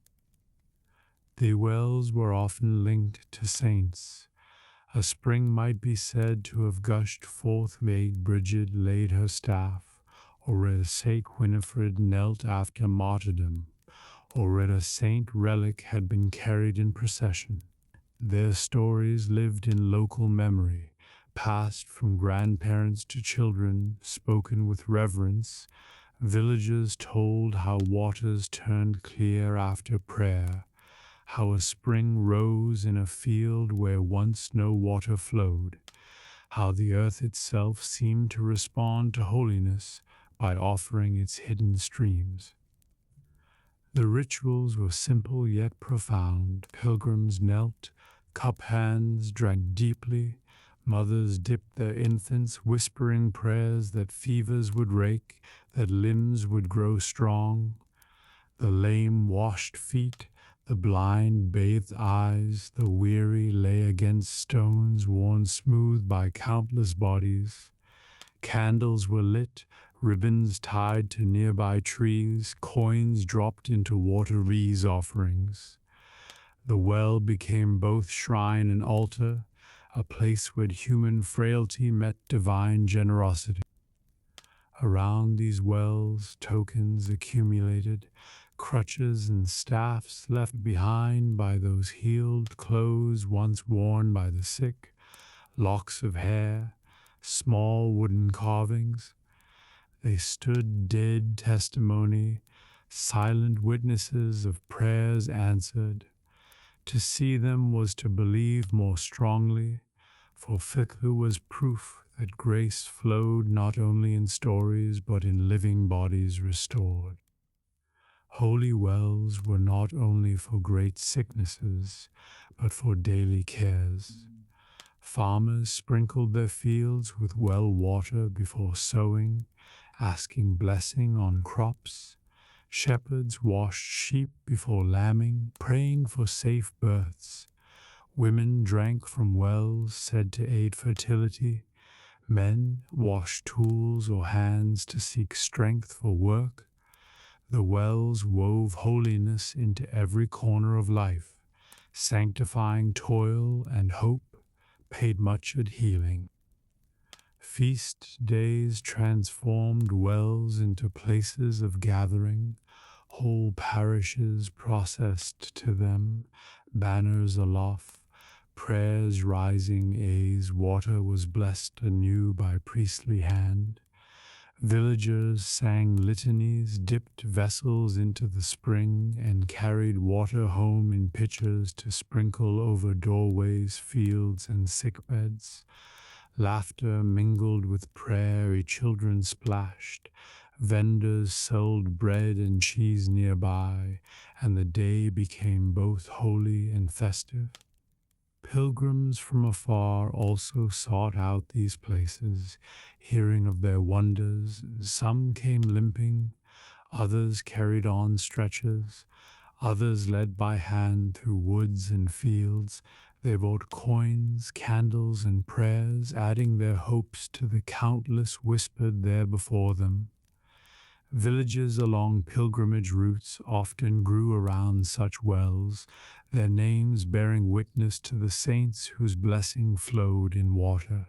Speaker 1: The wells were often linked to saints. A spring might be said to have gushed forth where Bridget laid her staff, or where Saint Winifred knelt after martyrdom, or where a saint relic had been carried in procession. Their stories lived in local memory, passed from grandparents to children, spoken with reverence. Villagers told how waters turned clear after prayer, how a spring rose in a field where once no water flowed, how the earth itself seemed to respond to holiness by offering its hidden streams. The rituals were simple yet profound. Pilgrims knelt, cup hands drank deeply, mothers dipped their infants, whispering prayers that fevers would rake, that limbs would grow strong. The lame washed feet, the blind bathed eyes, the weary lay against stones worn smooth by countless bodies. Candles were lit, ribbons tied to nearby trees, coins dropped into water-these offerings. The well became both shrine and altar, a place where human frailty met divine generosity. Around these wells, tokens accumulated, crutches and staffs left behind by those healed, clothes once worn by the sick, locks of hair, small wooden carvings. They stood dead testimony, silent witnesses of prayers answered. To see them was to believe more strongly, for fiqh was proof that grace flowed not only in stories but in living bodies restored. Holy wells were not only for great sicknesses, but for daily cares. Farmers sprinkled their fields with well water before sowing, asking blessing on crops. Shepherds washed sheep before lambing, praying for safe births. Women drank from wells said to aid fertility. Men washed tools or hands to seek strength for work. The wells wove holiness into every corner of life, sanctifying toil and hope, paid much at healing. Feast days transformed wells into places of gathering, whole parishes processed to them, banners aloft, prayers rising as water was blessed anew by priestly hand. Villagers sang litanies, dipped vessels into the spring, and carried water home in pitchers to sprinkle over doorways, fields, and sickbeds. Laughter mingled with prayer, children splashed. Vendors sold bread and cheese nearby, and the day became both holy and festive. Pilgrims from afar also sought out these places, hearing of their wonders. Some came limping, others carried on stretchers, others led by hand through woods and fields. They brought coins, candles, and prayers, adding their hopes to the countless whispered there before them. Villages along pilgrimage routes often grew around such wells, their names bearing witness to the saints whose blessing flowed in water.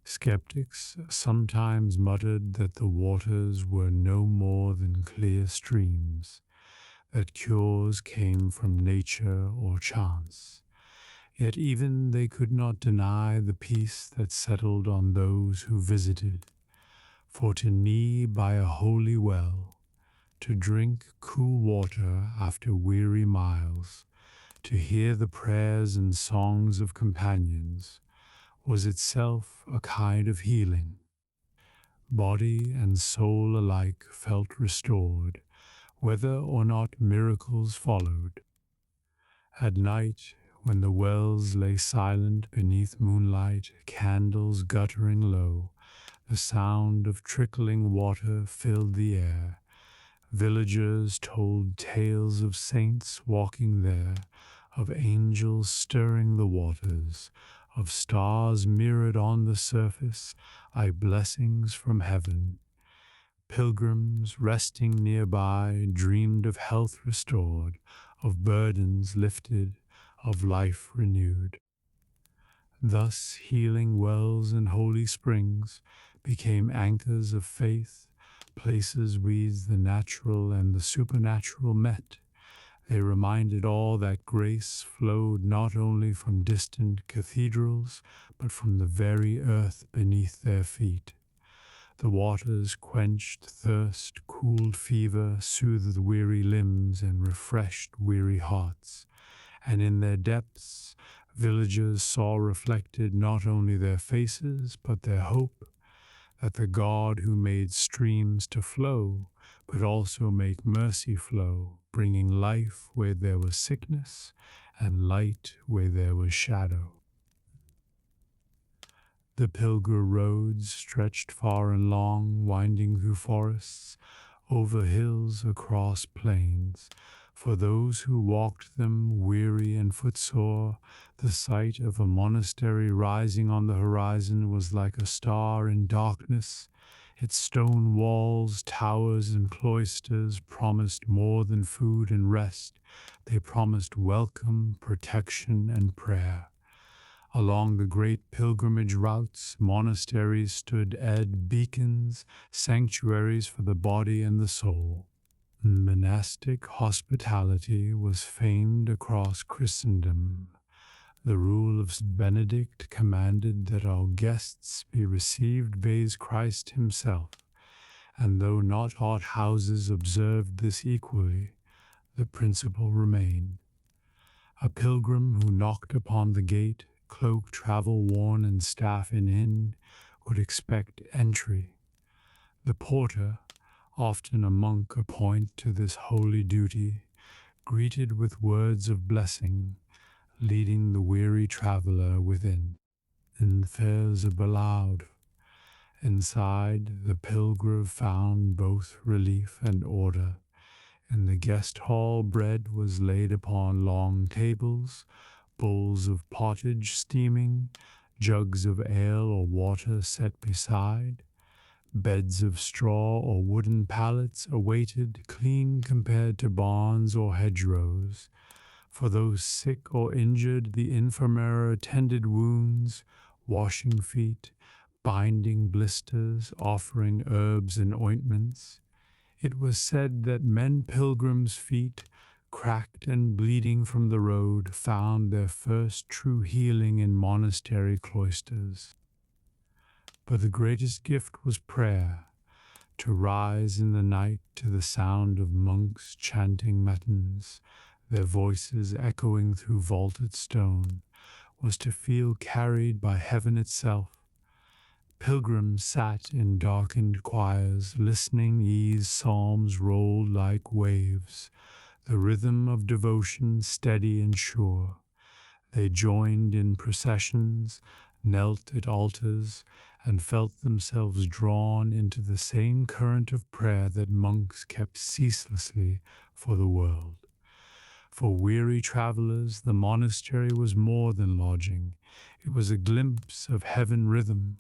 Speaker 1: Skeptics sometimes muttered that the waters were no more than clear streams, that cures came from nature or chance. Yet even they could not deny the peace that settled on those who visited. For to kneel by a holy well, to drink cool water after weary miles, to hear the prayers and songs of companions, was itself a kind of healing. Body and soul alike felt restored, whether or not miracles followed. At night, when the wells lay silent beneath moonlight, candles guttering low, the sound of trickling water filled the air. Villagers told tales of saints walking there, of angels stirring the waters, of stars mirrored on the surface, blessings from heaven. Pilgrims resting nearby dreamed of health restored, of burdens lifted, of life renewed. Thus healing wells and holy springs became anchors of faith, places where the natural and the supernatural met. They reminded all that grace flowed not only from distant cathedrals, but from the very earth beneath their feet. The waters quenched thirst, cooled fever, soothed weary limbs, and refreshed weary hearts. And in their depths, villagers saw reflected not only their faces, but their hope that the God who made streams to flow, but also make mercy flow, bringing life where there was sickness and light where there was shadow. The pilgrim roads stretched far and long, winding through forests, over hills, across plains. For those who walked them, weary and footsore, the sight of a monastery rising on the horizon was like a star in darkness. Its stone walls, towers, and cloisters promised more than food and rest. They promised welcome, protection, and prayer. Along the great pilgrimage routes, monasteries stood as beacons, sanctuaries for the body and the soul. Monastic hospitality was famed across Christendom. The rule of Benedict commanded that all guests be received by Christ himself, and though not all houses observed this equally, the principle remained. A pilgrim who knocked upon the gate, cloak travel-worn and staff in hand, would expect entry. The porter, often a monk appointed to this holy duty, greeted with words of blessing, leading the weary traveler within. And fares beloud. Inside, the pilgrim found both relief and order. In the guest hall, bread was laid upon long tables, bowls of pottage steaming, jugs of ale or water set beside. Beds of straw or wooden pallets awaited, clean compared to barns or hedgerows. For those sick or injured, the infirmary tended wounds, washing feet, binding blisters, offering herbs and ointments. It was said that men pilgrims' feet, cracked and bleeding from the road, found their first true healing in monastery cloisters. But the greatest gift was prayer, to rise in the night to the sound of monks chanting matins, their voices echoing through vaulted stone, was to feel carried by heaven itself. Pilgrims sat in darkened choirs, listening ease psalms rolled like waves, the rhythm of devotion steady and sure. They joined in processions, knelt at altars, and felt themselves drawn into the same current of prayer that monks kept ceaselessly for the world. For weary travelers, the monastery was more than lodging. It was a glimpse of heaven rhythm,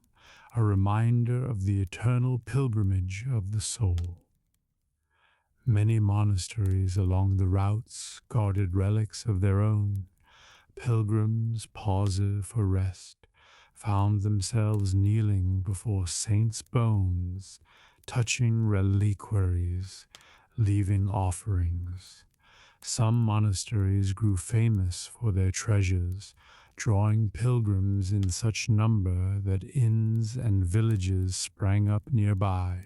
Speaker 1: a reminder of the eternal pilgrimage of the soul. Many monasteries along the routes guarded relics of their own. Pilgrims, pausing for rest, found themselves kneeling before saints' bones, touching reliquaries, leaving offerings. Some monasteries grew famous for their treasures, drawing pilgrims in such number that inns and villages sprang up nearby.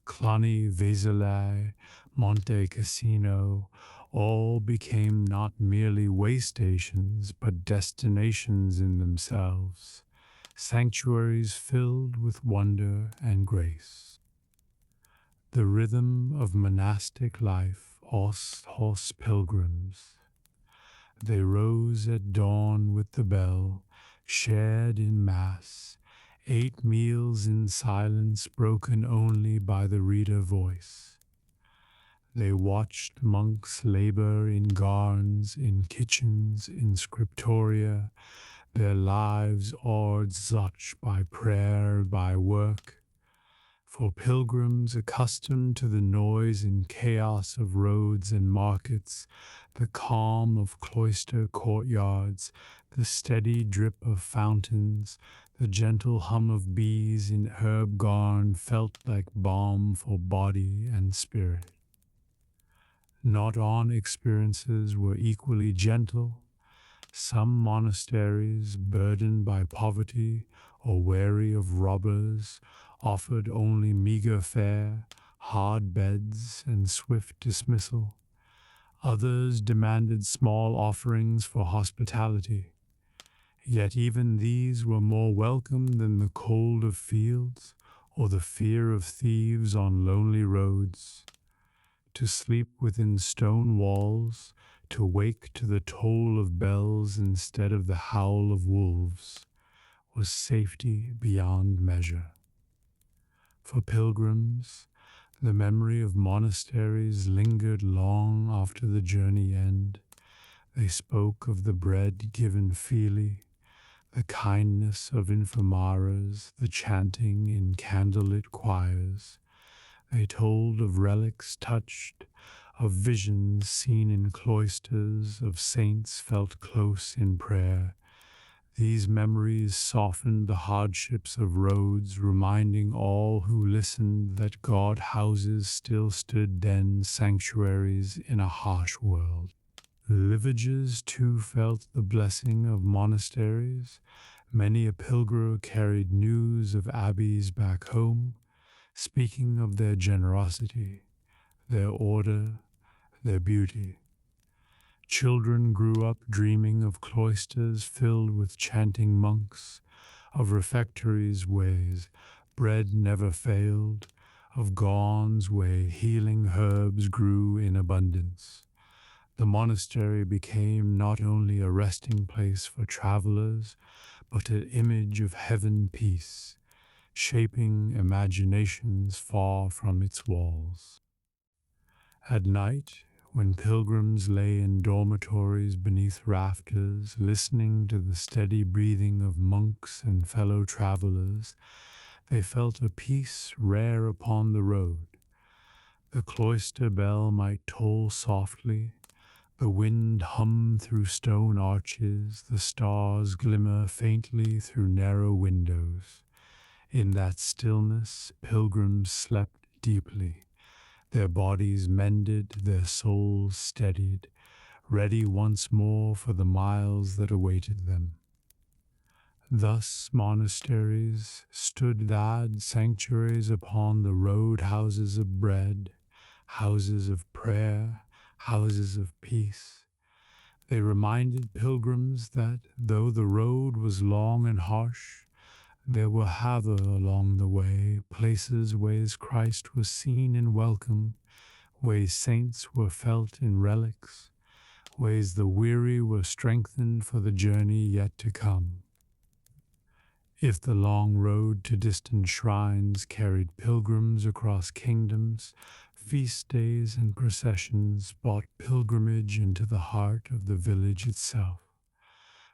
Speaker 1: Cluny, Vézelay, Monte Cassino, all became not merely way stations, but destinations in themselves, sanctuaries filled with wonder and grace. The rhythm of monastic life, os pilgrims. They rose at dawn with the bell, shared in mass, ate meals in silence broken only by the reader voice. They watched monks labor in garns, in kitchens, in scriptoria, their lives awed such by prayer, by work. For pilgrims accustomed to the noise and chaos of roads and markets, the calm of cloister courtyards, the steady drip of fountains, the gentle hum of bees in herb garden felt like balm for body and spirit. Not all experiences were equally gentle. Some monasteries, burdened by poverty or wary of robbers, offered only meager fare, hard beds, and swift dismissal. Others demanded small offerings for hospitality. Yet even these were more welcome than the cold of fields or the fear of thieves on lonely roads. To sleep within stone walls, to wake to the toll of bells instead of the howl of wolves, was safety beyond measure. For pilgrims, the memory of monasteries lingered long after the journey end. They spoke of the bread given freely, the kindness of infamaras, the chanting in candlelit choirs. They told of relics touched, of visions seen in cloisters, of saints felt close in prayer. These memories softened the hardships of roads, reminding all who listened that God houses still stood then sanctuaries in a harsh world. Livages too felt the blessing of monasteries. Many a pilgrim carried news of abbeys back home, speaking of their generosity, their order, their beauty. Children grew up dreaming of cloisters filled with chanting monks, of refectories where bread never failed, of gardens where healing herbs grew in abundance. The monastery became not only a resting place for travelers, but an image of heaven peace, shaping imaginations far from its walls. At night, when pilgrims lay in dormitories beneath rafters, listening to the steady breathing of monks and fellow travelers, they felt a peace rare upon the road. The cloister bell might toll softly, the wind hum through stone arches, the stars glimmer faintly through narrow windows. In that stillness, pilgrims slept deeply, their bodies mended, their souls steadied, ready once more for the miles that awaited them. Thus monasteries stood that sanctuaries upon the road, houses of bread, houses of prayer, houses of peace. They reminded pilgrims that though the road was long and harsh, There were other along the way, places where Christ was seen and welcome, where saints were felt in relics, where the weary were strengthened for the journey yet to come. If the long road to distant shrines carried pilgrims across kingdoms, feast days and processions brought pilgrimage into the heart of the village itself.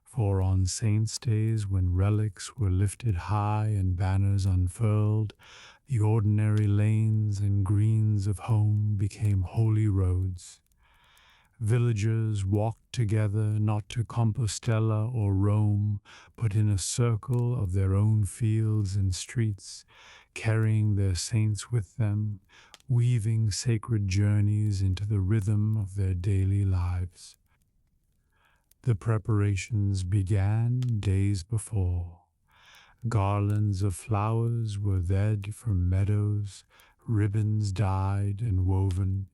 Speaker 1: For on saints' days, when relics were lifted high and banners unfurled, the ordinary lanes and greens of home became holy roads. Villagers walked together not to Compostela or Rome, but in a circle of their own fields and streets, carrying their saints with them, weaving sacred journeys into the rhythm of their daily lives. The preparations began days before. Garlands of flowers were led from meadows, ribbons dyed and woven,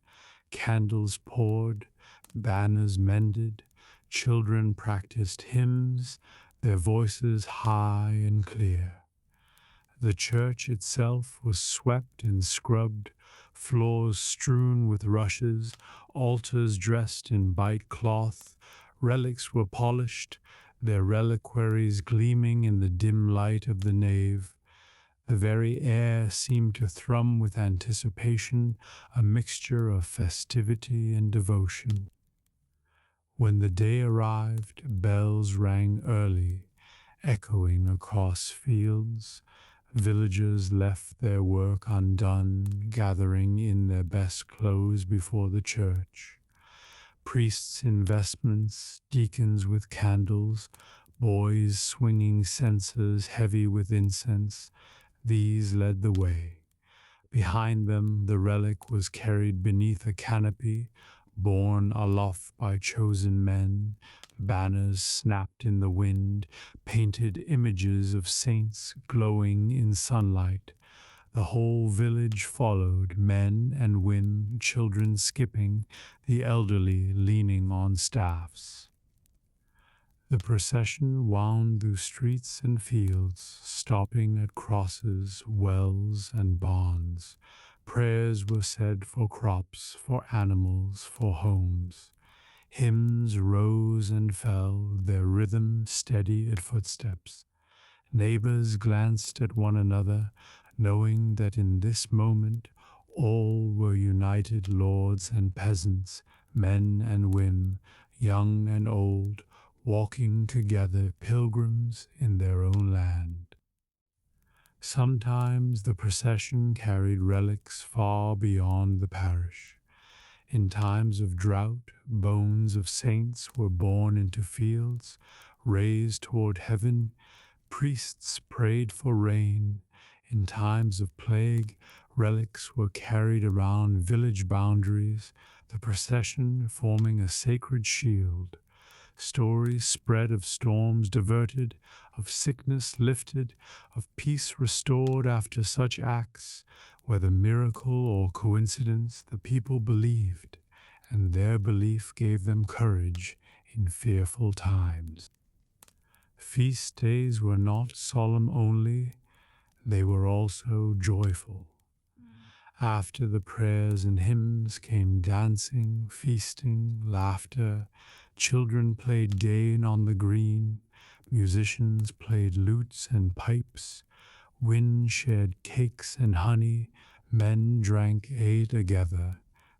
Speaker 1: candles poured, banners mended, children practiced hymns, their voices high and clear. The church itself was swept and scrubbed, floors strewn with rushes, altars dressed in white cloth, relics were polished, their reliquaries gleaming in the dim light of the nave. The very air seemed to thrum with anticipation, a mixture of festivity and devotion. When the day arrived, bells rang early, echoing across fields. Villagers left their work undone, gathering in their best clothes before the church. Priests in vestments, deacons with candles, boys swinging censers heavy with incense, these led the way. Behind them, the relic was carried beneath a canopy, borne aloft by chosen men, banners snapped in the wind, painted images of saints glowing in sunlight. The whole village followed, men and women, children skipping, the elderly leaning on staffs. The procession wound through streets and fields, stopping at crosses, wells, and barns. Prayers were said for crops, for animals, for homes. Hymns rose and fell, their rhythm steady at footsteps. Neighbors glanced at one another, knowing that in this moment all were united lords and peasants, men and women, young and old, walking together pilgrims in their own land. Sometimes the procession carried relics far beyond the parish. In times of drought, bones of saints were borne into fields, raised toward heaven. Priests prayed for rain. In times of plague, relics were carried around village boundaries, the procession forming a sacred shield. Stories spread of storms diverted, of sickness lifted, of peace restored after such acts. Whether miracle or coincidence, the people believed, and their belief gave them courage in fearful times. Feast days were not solemn only, they were also joyful. After the prayers and hymns came dancing, feasting, laughter. Children played game on the green, musicians played lutes and pipes, wind shared cakes and honey, men drank ale together.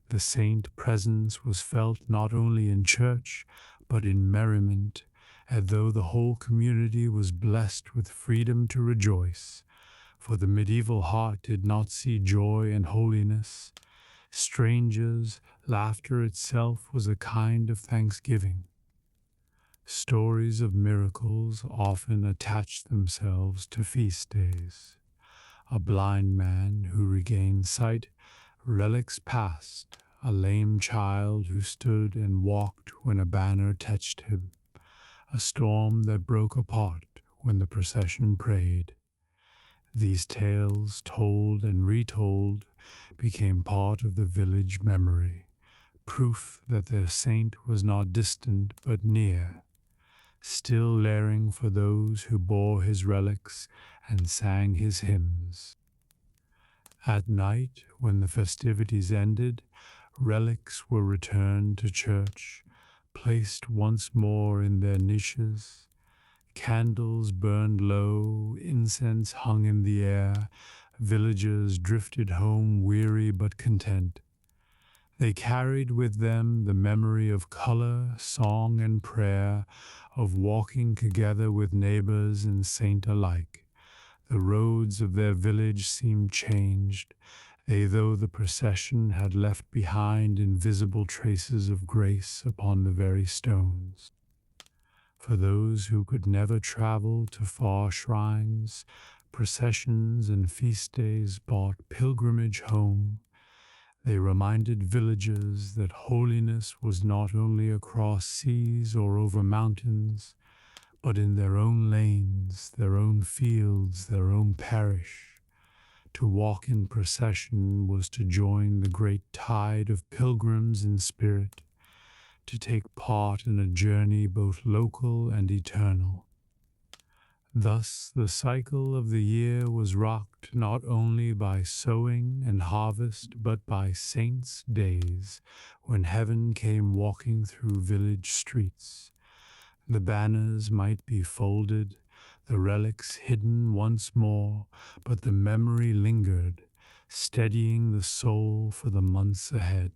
Speaker 1: The saint presence was felt not only in church, but in merriment, as though the whole community was blessed with freedom to rejoice. For the medieval heart did not see joy and holiness. Strangers, laughter itself was a kind of thanksgiving. Stories of miracles often attached themselves to feast days. A blind man who regained sight, relics passed, a lame child who stood and walked when a banner touched him, a storm that broke apart when the procession prayed. These tales, told and retold, became part of the village memory, proof that their saint was not distant but near, still laring for those who bore his relics and sang his hymns. At night, when the festivities ended, relics were returned to church, placed once more in their niches. Candles burned low, incense hung in the air, villagers drifted home weary but content. They carried with them the memory of color, song, and prayer, of walking together with neighbors and saint alike. The roads of their village seemed changed, though the procession had left behind invisible traces of grace upon the very stones. For those who could never travel to far shrines, processions and feast days brought pilgrimage home. They reminded villagers that holiness was not only across seas or over mountains, but in their own lanes, their own fields, their own parish. To walk in procession was to join the great tide of pilgrims in spirit, to take part in a journey both local and eternal. Thus the cycle of the year was rocked not only by sowing and harvest, but by saints' days, when heaven came walking through village streets. The banners might be folded, the relics hidden once more, but the memory lingered, steadying the soul for the months ahead.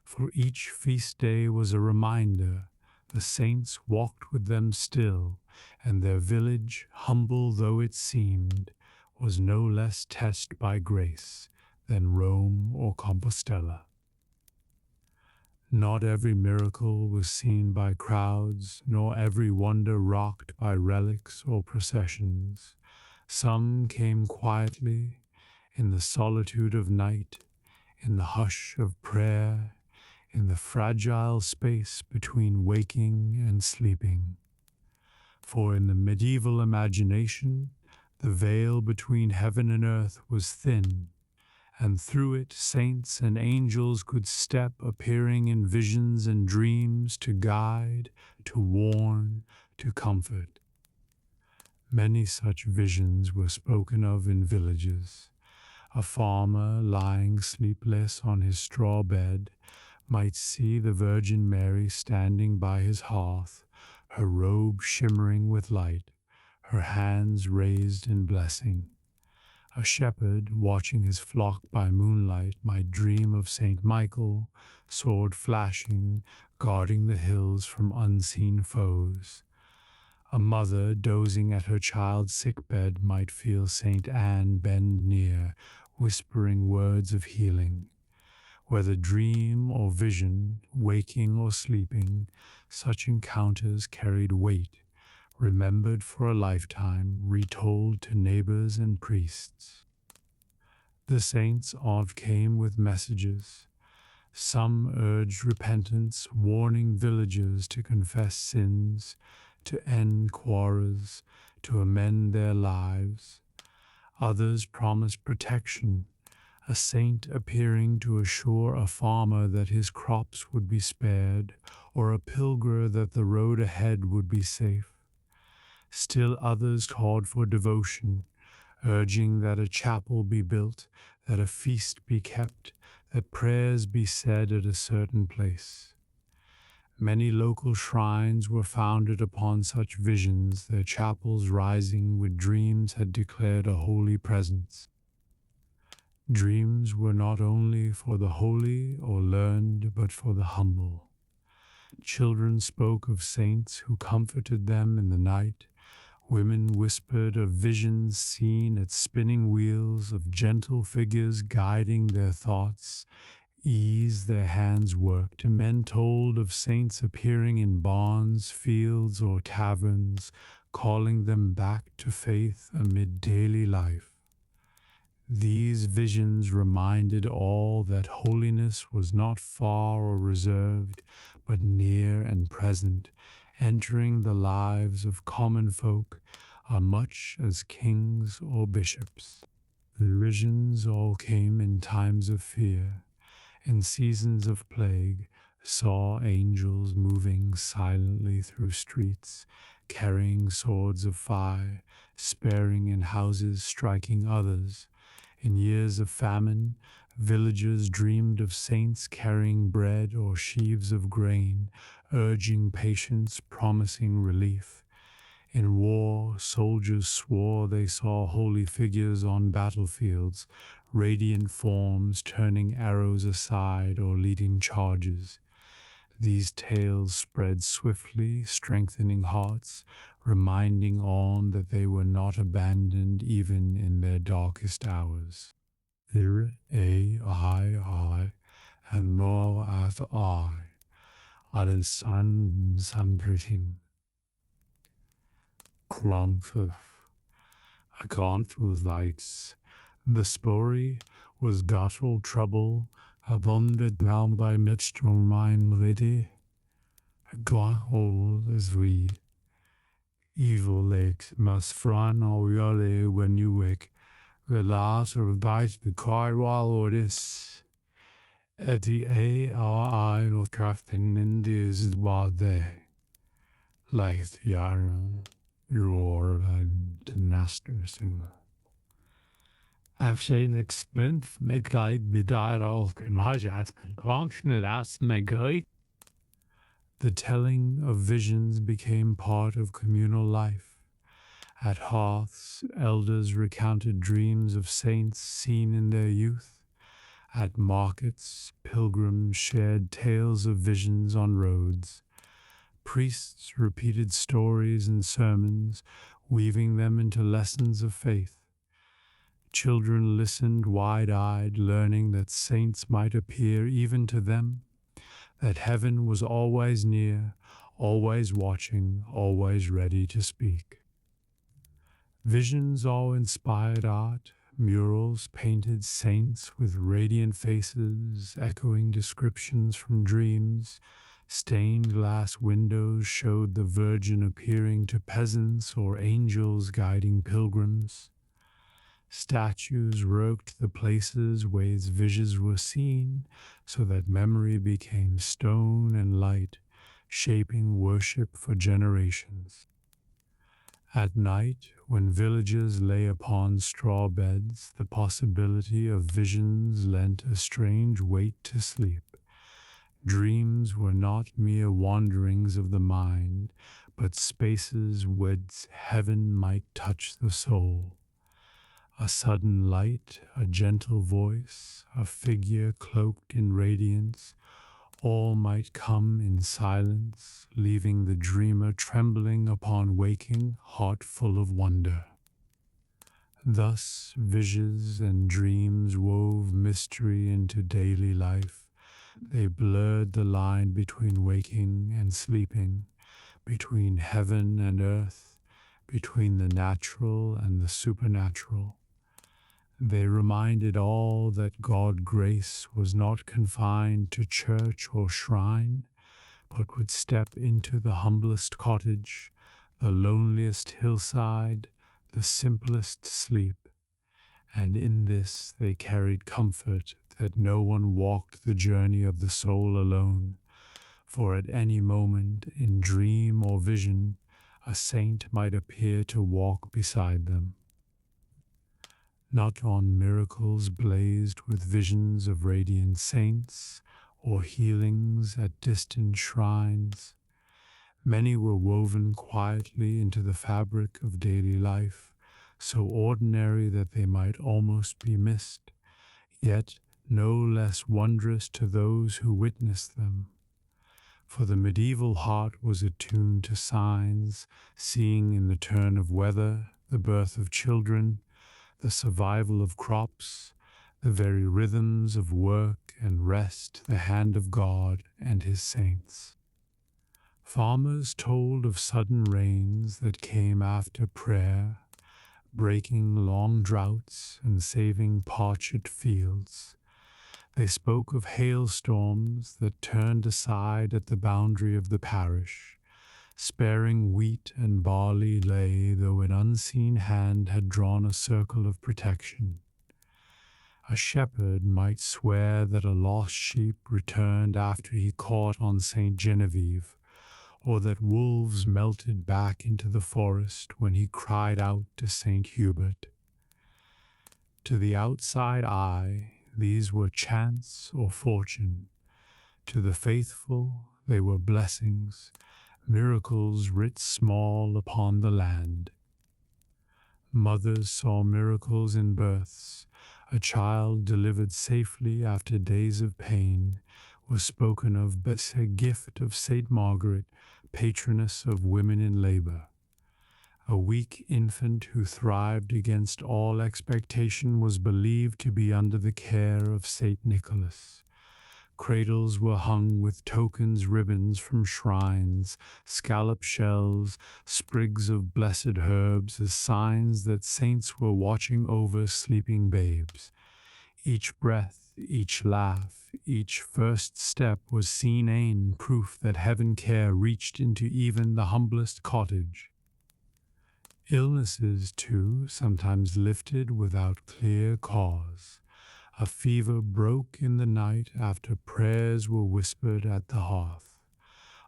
Speaker 1: For each feast day was a reminder. The saints walked with them still, and their village, humble though it seemed, was no less tested by grace than Rome or Compostela. Not every miracle was seen by crowds, nor every wonder rocked by relics or processions. Some came quietly, in the solitude of night, in the hush of prayer, in the fragile space between waking and sleeping. For in the medieval imagination, the veil between heaven and earth was thin, and through it saints and angels could step, appearing in visions and dreams to guide, to warn, to comfort. Many such visions were spoken of in villages. A farmer lying sleepless on his straw bed might see the Virgin Mary standing by his hearth, her robe shimmering with light, her hands raised in blessing. A shepherd watching his flock by moonlight might dream of Saint Michael, sword flashing, guarding the hills from unseen foes. A mother dozing at her child's sickbed might feel Saint Anne bend near, whispering words of healing. Whether dream or vision, waking or sleeping, such encounters carried weight, remembered for a lifetime, retold to neighbors and priests. The saints oft came with messages. Some urged repentance, warning villagers to confess sins, to end quarrels, to amend their lives. Others promised protection, a saint appearing to assure a farmer that his crops would be spared, or a pilgrim that the road ahead would be safe. Still others called for devotion, urging that a chapel be built, that a feast be kept, that prayers be said at a certain place. Many local shrines were founded upon such visions, their chapels rising with dreams had declared a holy presence. Dreams were not only for the holy or learned, but for the humble. Children spoke of saints who comforted them in the night. Women whispered of visions seen at spinning wheels, of gentle figures guiding their thoughts, ease their hands worked. Men told of saints appearing in barns, fields, or taverns, calling them back to faith amid daily life. These visions reminded all that holiness was not far or reserved, but near and present, entering the lives of common folk as much as kings or bishops. The visions all came in times of fear. In seasons of plague, saw angels moving silently through streets, carrying swords of fire, sparing in houses, striking others. In years of famine, villagers dreamed of saints carrying bread or sheaves of grain, urging patience, promising relief. In war, soldiers swore they saw holy figures on battlefields, radiant forms turning arrows aside or leading charges. These tales spread swiftly, strengthening hearts, reminding all that they were not abandoned even in their darkest hours. There I, and more as I, are the sun something. Clump I gone through lights. The story was guttural trouble, abundant down by midstream mind lady. Gone old as we. Evil legs must run or really when you wake. The last of bite the car while or this. At the A.R.I. of crafting in this was there. Like the yarn, roar and the masters. I've seen expense make guide be died off in my jazz. Function that's my guide. The telling of visions became part of communal life. At hearths, elders recounted dreams of saints seen in their youth. At markets, pilgrims shared tales of visions on roads. Priests repeated stories and sermons, weaving them into lessons of faith. Children listened wide-eyed, learning that saints might appear even to them, that heaven was always near, always watching, always ready to speak. Visions all inspired art, murals painted saints with radiant faces, echoing descriptions from dreams. Stained glass windows showed the Virgin appearing to peasants or angels guiding pilgrims. Statues wrote the places where his visions were seen, so that memory became stone and light, shaping worship for generations. At night, when villagers lay upon straw beds, the possibility of visions lent a strange weight to sleep. Dreams were not mere wanderings of the mind, but spaces whence heaven might touch the soul. A sudden light, a gentle voice, a figure cloaked in radiance, all might come in silence, leaving the dreamer trembling upon waking, heart full of wonder. Thus visions and dreams wove mystery into daily life. They blurred the line between waking and sleeping, between heaven and earth, between the natural and the supernatural. They reminded all that God's grace was not confined to church or shrine, but would step into the humblest cottage, the loneliest hillside, the simplest sleep. And in this they carried comfort that no one walked the journey of the soul alone, for at any moment, in dream or vision, a saint might appear to walk beside them. Not on miracles blazed with visions of radiant saints, or healings at distant shrines. Many were woven quietly into the fabric of daily life, so ordinary that they might almost be missed, yet no less wondrous to those who witnessed them. For the medieval heart was attuned to signs, seeing in the turn of weather, the birth of children, the survival of crops, the very rhythms of work and rest, the hand of God and his saints. Farmers told of sudden rains that came after prayer, breaking long droughts and saving parched fields. They spoke of hailstorms that turned aside at the boundary of the parish, sparing wheat and barley lay, though an unseen hand had drawn a circle of protection. A shepherd might swear that a lost sheep returned after he caught on St. Genevieve, or that wolves melted back into the forest when he cried out to St. Hubert. To the outside eye, these were chance or fortune. To the faithful, they were blessings, miracles writ small upon the land. Mothers saw miracles in births. A child delivered safely after days of pain was spoken of as a gift of St. Margaret, patroness of women in labor. A weak infant who thrived against all expectation was believed to be under the care of St. Nicholas. Cradles were hung with tokens, ribbons from shrines, scallop shells, sprigs of blessed herbs as signs that saints were watching over sleeping babes. Each breath, each laugh, each first step was seen in proof that heaven care reached into even the humblest cottage. Illnesses, too, sometimes lifted without clear cause. A fever broke in the night after prayers were whispered at the hearth.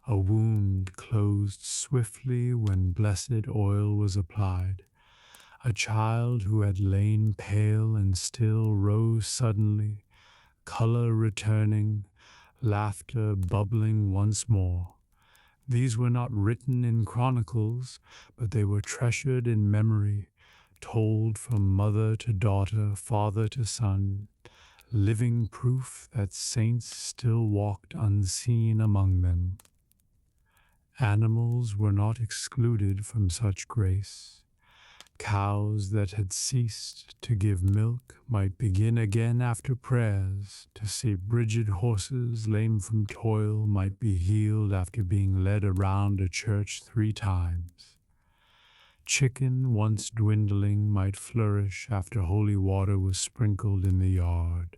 Speaker 1: A wound closed swiftly when blessed oil was applied. A child who had lain pale and still rose suddenly, color returning, laughter bubbling once more. These were not written in chronicles, but they were treasured in memory, told from mother to daughter, father to son, living proof that saints still walked unseen among them. Animals were not excluded from such grace. Cows that had ceased to give milk might begin again after prayers. To see brigid horses lame from toil might be healed after being led around a church 3 times. Chicken, once dwindling, might flourish after holy water was sprinkled in the yard.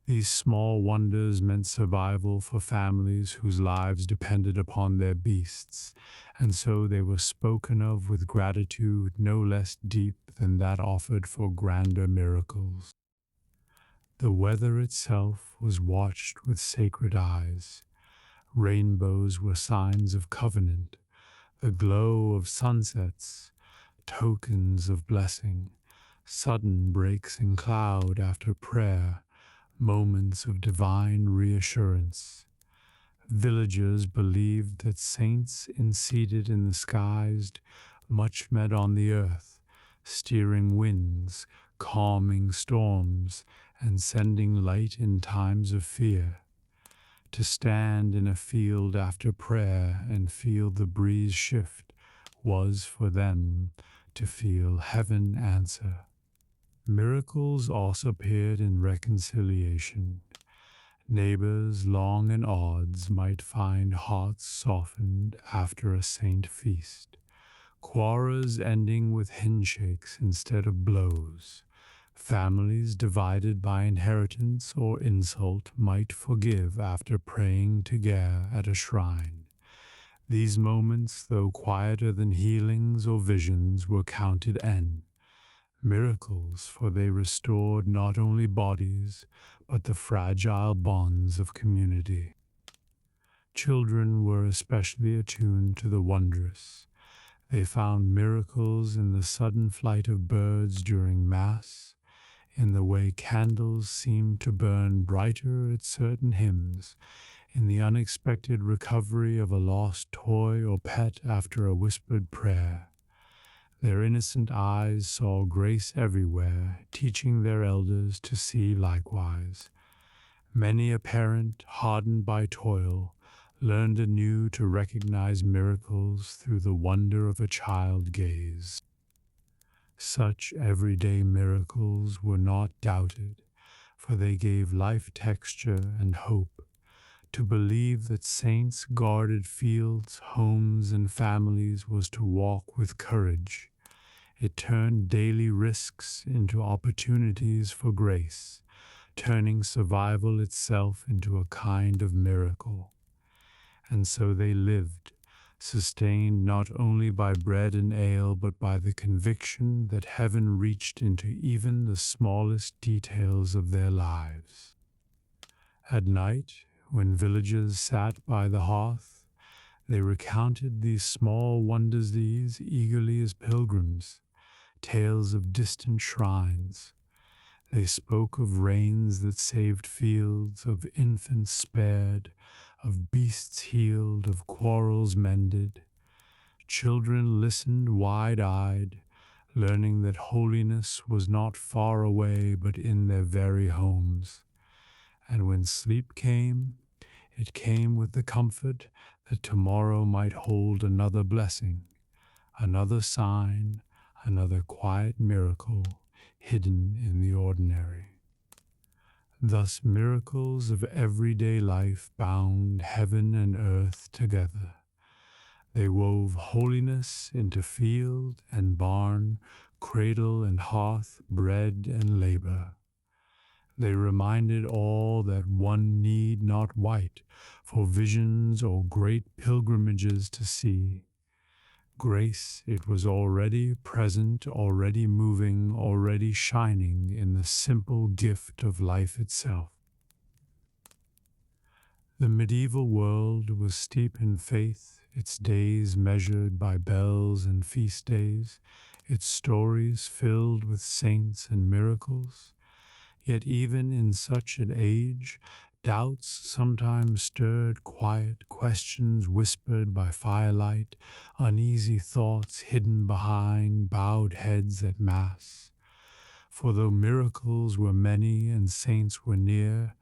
Speaker 1: These small wonders meant survival for families whose lives depended upon their beasts, and so they were spoken of with gratitude no less deep than that offered for grander miracles. The weather itself was watched with sacred eyes. Rainbows were signs of covenant, the glow of sunsets, tokens of blessing, sudden breaks in cloud after prayer, moments of divine reassurance. Villagers believed that saints seated in the skies much met on the earth, steering winds, calming storms, and sending light in times of fear. To stand in a field after prayer and feel the breeze shift was for them to feel heaven answer. Miracles also appeared in reconciliation. Neighbors long at odds might find hearts softened after a saint feast. Quarrels ending with handshakes instead of blows. Families divided by inheritance or insult might forgive after praying together at a shrine. These moments, though quieter than healings or visions, were counted miracles, for they restored not only bodies, but the fragile bonds of community. Children were especially attuned to the wondrous. They found miracles in the sudden flight of birds during Mass, in the way candles seemed to burn brighter at certain hymns, in the unexpected recovery of a lost toy or pet after a whispered prayer. Their innocent eyes saw grace everywhere, teaching their elders to see likewise. Many a parent, hardened by toil, learned anew to recognize miracles through the wonder of a child gaze. Such everyday miracles were not doubted, for they gave life texture and hope. To believe that saints guarded fields, homes, and families was to walk with courage. It turned daily risks into opportunities for grace, turning survival itself into a kind of miracle. And so they lived, sustained not only by bread and ale, but by the conviction that heaven reached into even the smallest details of their lives. At night, when villagers sat by the hearth, They recounted these small wonders these eagerly as pilgrims, tales of distant shrines. They spoke of rains that saved fields, of infants spared, of beasts healed, of quarrels mended. Children listened wide-eyed, learning that holiness was not far away but in their very homes. And when sleep came, it came with the comfort that tomorrow might hold another blessing, another sign, another quiet miracle hidden in the ordinary. Thus miracles of everyday life bound heaven and earth together. They wove holiness into field and barn, cradle and hearth, bread and labor. They reminded all that one need not wait for visions or great pilgrimages to see. Grace, it was already present, already moving, already shining in the simple gift of life itself. The medieval world was steep in faith, its days measured by bells and feast days, its stories filled with saints and miracles. Yet even in such an age, doubts sometimes stirred quiet questions whispered by firelight, uneasy thoughts hidden behind bowed heads at Mass. For though miracles were many and saints were near,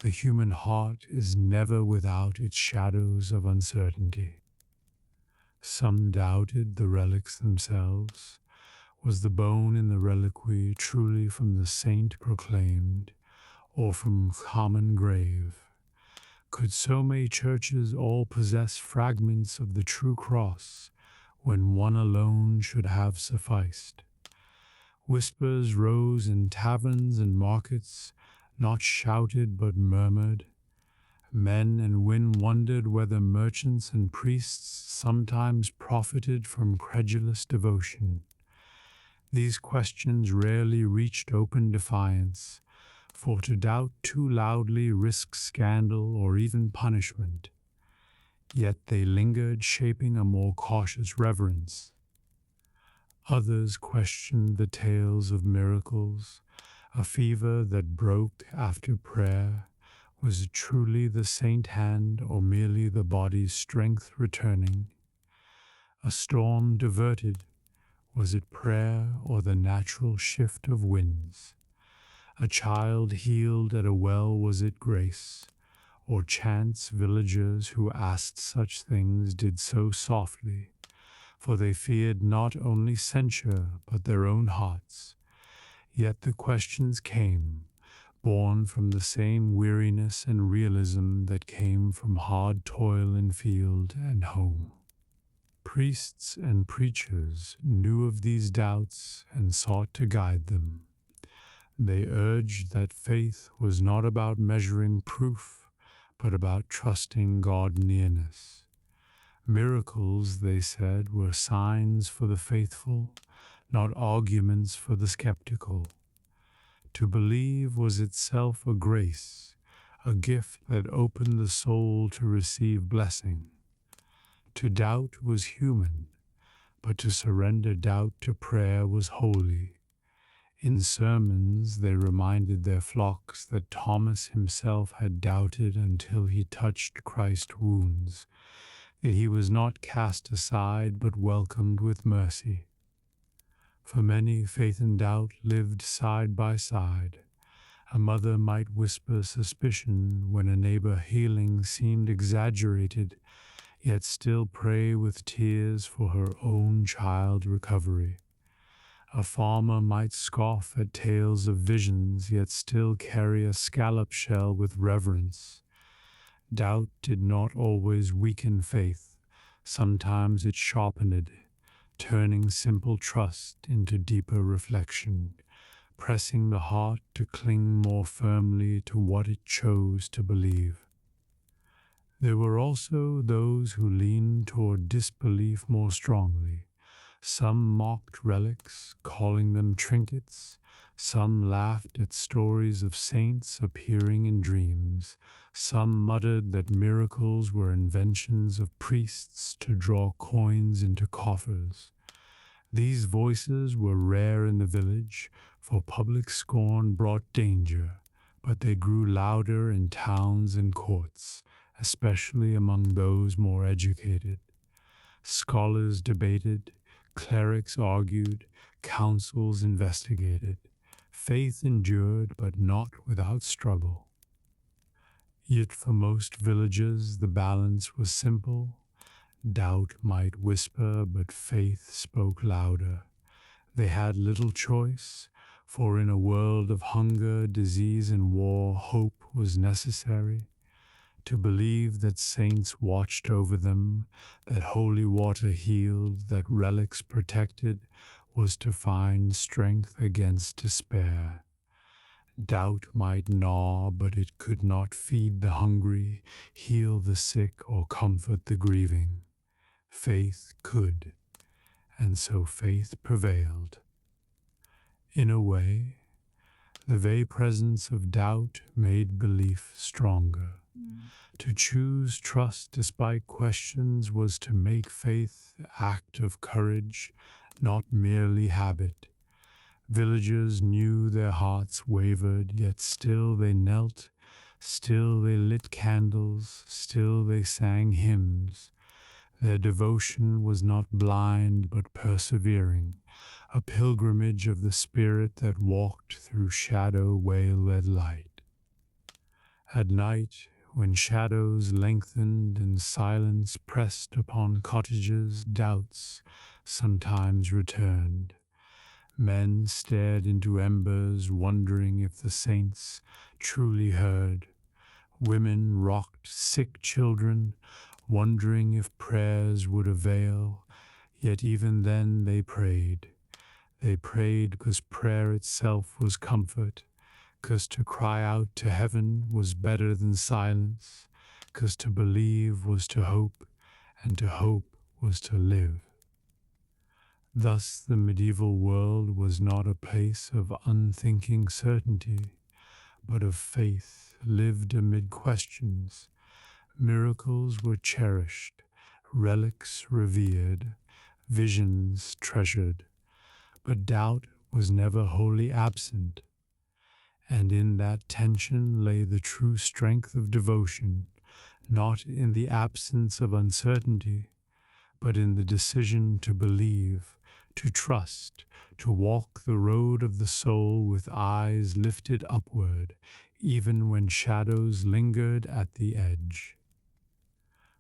Speaker 1: the human heart is never without its shadows of uncertainty. Some doubted the relics themselves. Was the bone in the reliquary truly from the saint proclaimed, or from common grave? Could so many churches all possess fragments of the true cross, when one alone should have sufficed? Whispers rose in taverns and markets, not shouted but murmured. Men and women wondered whether merchants and priests sometimes profited from credulous devotion. These questions rarely reached open defiance, for to doubt too loudly risks scandal or even punishment. Yet they lingered, shaping a more cautious reverence. Others questioned the tales of miracles, a fever that broke after prayer. Was it truly the saint hand or merely the body's strength returning? A storm diverted. Was it prayer or the natural shift of winds? A child healed at a well, was it grace? Or chance villagers who asked such things did so softly, for they feared not only censure but their own hearts. Yet the questions came, born from the same weariness and realism that came from hard toil in field and home. Priests and preachers knew of these doubts and sought to guide them. They urged that faith was not about measuring proof, but about trusting God's nearness. Miracles, they said, were signs for the faithful, not arguments for the skeptical. To believe was itself a grace, a gift that opened the soul to receive blessing. To doubt was human, but to surrender doubt to prayer was holy. In sermons, they reminded their flocks that Thomas himself had doubted until he touched Christ's wounds, that he was not cast aside but welcomed with mercy. For many, faith and doubt lived side by side. A mother might whisper suspicion when a neighbor healing seemed exaggerated, yet still pray with tears for her own child recovery. A farmer might scoff at tales of visions, yet still carry a scallop shell with reverence. Doubt did not always weaken faith. Sometimes it sharpened it, turning simple trust into deeper reflection, pressing the heart to cling more firmly to what it chose to believe. There were also those who leaned toward disbelief more strongly. Some mocked relics, calling them trinkets. Some laughed at stories of saints appearing in dreams. Some muttered that miracles were inventions of priests to draw coins into coffers. These voices were rare in the village, for public scorn brought danger, but they grew louder in towns and courts, especially among those more educated. Scholars debated, clerics argued, councils investigated. Faith endured, but not without struggle. Yet for most villagers the balance was simple. Doubt might whisper, but faith spoke louder. They had little choice, for in a world of hunger, disease, and war, hope was necessary. To believe that saints watched over them, that holy water healed, that relics protected, was to find strength against despair. Doubt might gnaw, but it could not feed the hungry, heal the sick, or comfort the grieving. Faith could, and so faith prevailed. In a way, the very presence of doubt made belief stronger. To choose trust despite questions was to make faith an act of courage, not merely habit. Villagers knew their hearts wavered, yet still they knelt, still they lit candles, still they sang hymns. Their devotion was not blind but persevering, a pilgrimage of the spirit that walked through shadow way-led light. At night, when shadows lengthened and silence pressed upon cottages, doubts sometimes returned. Men stared into embers, wondering if the saints truly heard. Women rocked sick children, wondering if prayers would avail. Yet even then they prayed. They prayed because prayer itself was comfort, because to cry out to heaven was better than silence, because to believe was to hope, and to hope was to live. Thus the medieval world was not a place of unthinking certainty, but of faith lived amid questions. Miracles were cherished, relics revered, visions treasured, but doubt was never wholly absent. And in that tension lay the true strength of devotion, not in the absence of uncertainty, but in the decision to believe, to trust, to walk the road of the soul with eyes lifted upward, even when shadows lingered at the edge.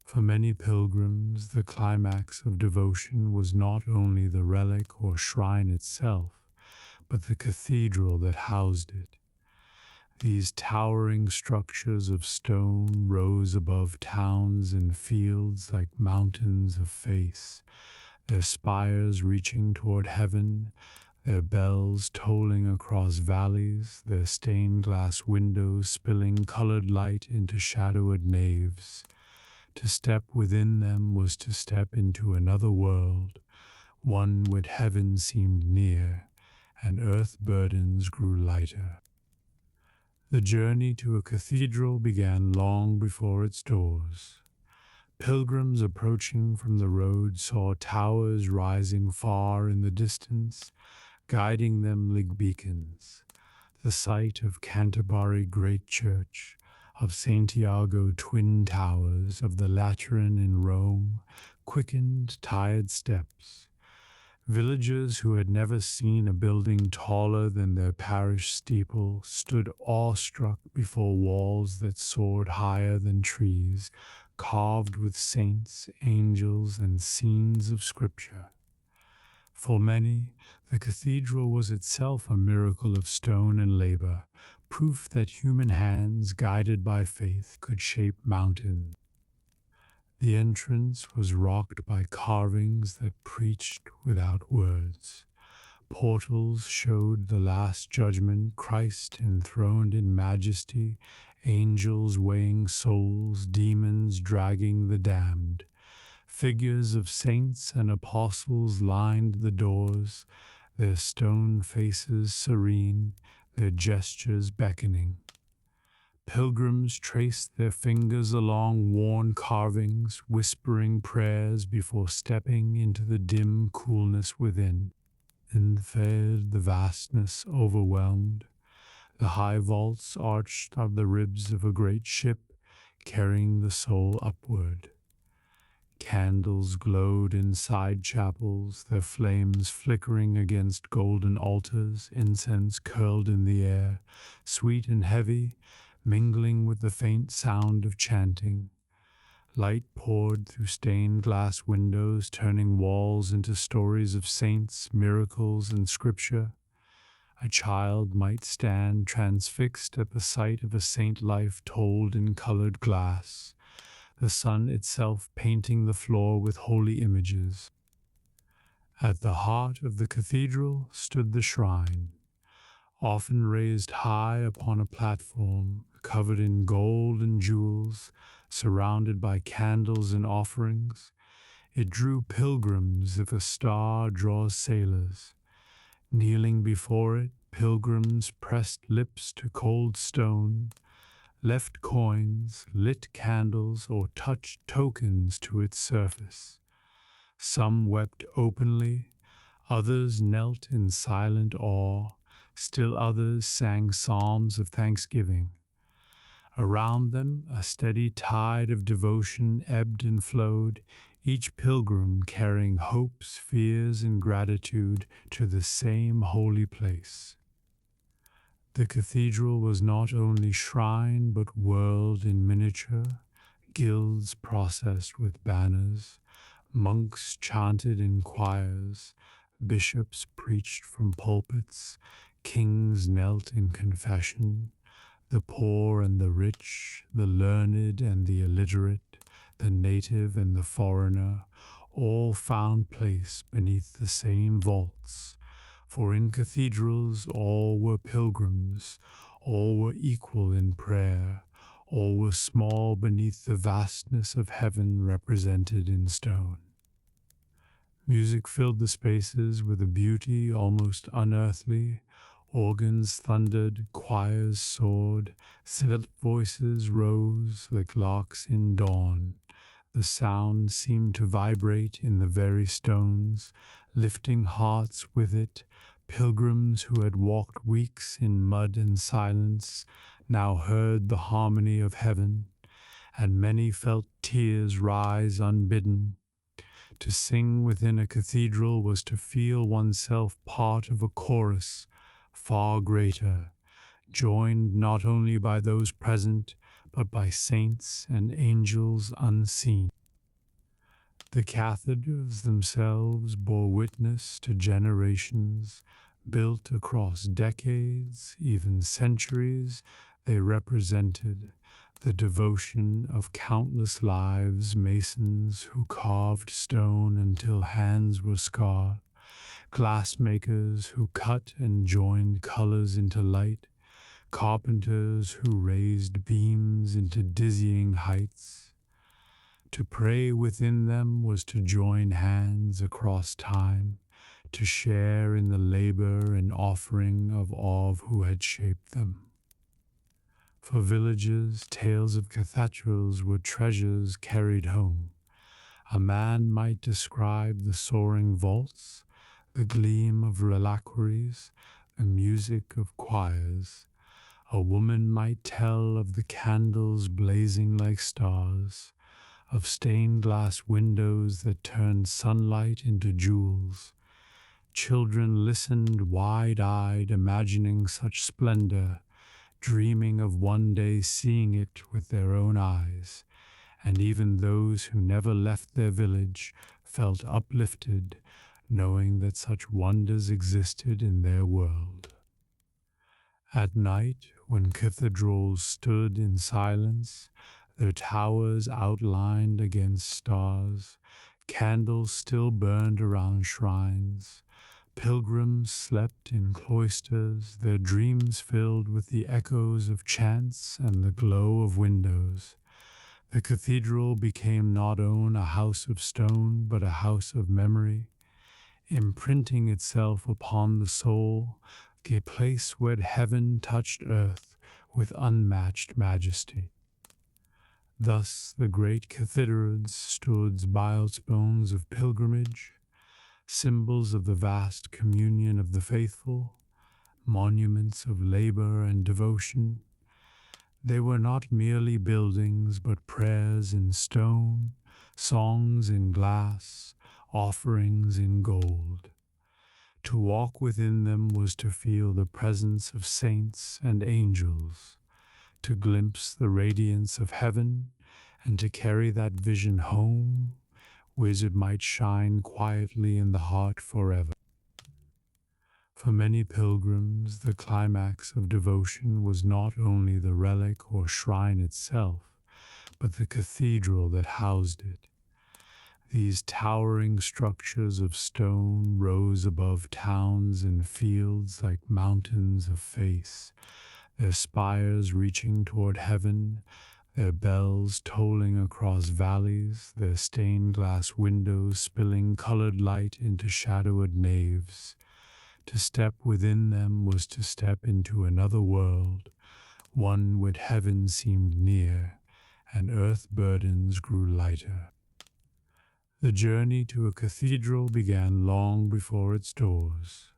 Speaker 1: For many pilgrims, the climax of devotion was not only the relic or shrine itself, but the cathedral that housed it. These towering structures of stone rose above towns and fields like mountains of faith, their spires reaching toward heaven, their bells tolling across valleys, their stained glass windows spilling colored light into shadowed naves. To step within them was to step into another world, one where heaven seemed near, and earth burdens grew lighter. The journey to a cathedral began long before its doors. Pilgrims approaching from the road saw towers rising far in the distance, guiding them like beacons. The sight of Canterbury Great Church, of Santiago Twin Towers, of the Lateran in Rome, quickened tired steps. Villagers who had never seen a building taller than their parish steeple stood awestruck before walls that soared higher than trees, carved with saints, angels, and scenes of Scripture. For many, the cathedral was itself a miracle of stone and labor, proof that human hands, guided by faith, could shape mountains. The entrance was rocked by carvings that preached without words. Portals showed the Last Judgment, Christ enthroned in majesty, angels weighing souls, demons dragging the damned. Figures of saints and apostles lined the doors, their stone faces serene, their gestures beckoning. Pilgrims traced their fingers along worn carvings, whispering prayers before stepping into the dim coolness within. And fed the vastness overwhelmed. The high vaults arched are the ribs of a great ship, carrying the soul upward. Candles glowed in side chapels, their flames flickering against golden altars, incense curled in the air, sweet and heavy, mingling with the faint sound of chanting. Light poured through stained glass windows, turning walls into stories of saints, miracles, and scripture. A child might stand transfixed at the sight of a saint life told in colored glass, the sun itself painting the floor with holy images. At the heart of the cathedral stood the shrine, often raised high upon a platform, covered in gold and jewels, surrounded by candles and offerings. It drew pilgrims if a star draws sailors. Kneeling before it, pilgrims pressed lips to cold stone, left coins, lit candles, or touched tokens to its surface. Some wept openly, others knelt in silent awe, still others sang psalms of thanksgiving. Around them, a steady tide of devotion ebbed and flowed, each pilgrim carrying hopes, fears, and gratitude to the same holy place. The cathedral was not only shrine but world in miniature, guilds processed with banners, monks chanted in choirs, bishops preached from pulpits, kings knelt in confession, the poor and the rich, the learned and the illiterate, the native and the foreigner, all found place beneath the same vaults. For in cathedrals all were pilgrims, all were equal in prayer, all were small beneath the vastness of heaven represented in stone. Music filled the spaces with a beauty almost unearthly. Organs thundered, choirs soared, silent voices rose like larks in dawn. The sound seemed to vibrate in the very stones, lifting hearts with it. Pilgrims who had walked weeks in mud and silence now heard the harmony of heaven, and many felt tears rise unbidden. To sing within a cathedral was to feel oneself part of a chorus far greater, joined not only by those present, but by saints and angels unseen. The cathedrals themselves bore witness to generations, built across decades, even centuries. They represented the devotion of countless lives, masons who carved stone until hands were scarred, glassmakers who cut and joined colors into light, carpenters who raised beams into dizzying heights. To pray within them was to join hands across time, to share in the labor and offering of all who had shaped them. For villages, tales of cathedrals were treasures carried home. A man might describe the soaring vaults, the gleam of reliquaries, the music of choirs. A woman might tell of the candles blazing like stars, of stained glass windows that turned sunlight into jewels. Children listened wide-eyed, imagining such splendor, dreaming of one day seeing it with their own eyes. And even those who never left their village felt uplifted, knowing that such wonders existed in their world. At night, when cathedrals stood in silence, their towers outlined against stars, candles still burned around shrines. Pilgrims slept in cloisters, their dreams filled with the echoes of chants and the glow of windows. The cathedral became not only a house of stone, but a house of memory. imprinting itself upon the soul, a place where heaven touched earth with unmatched majesty. Thus the great cathedrals stood milestones of pilgrimage, symbols of the vast communion of the faithful, monuments of labor and devotion. They were not merely buildings, but prayers in stone, songs in glass, offerings in gold. To walk within them was to feel the presence of saints and angels, to glimpse the radiance of heaven, and to carry that vision home, where it might shine quietly in the heart forever. For many pilgrims, the climax of devotion was not only the relic or shrine itself, but the cathedral that housed it. These towering structures of stone rose above towns and fields like mountains of faith, their spires reaching toward heaven, their bells tolling across valleys, their stained glass windows spilling colored light into shadowed naves. To step within them was to step into another world, one where heaven seemed near and earth burdens grew lighter. The journey to a cathedral began long before its doors.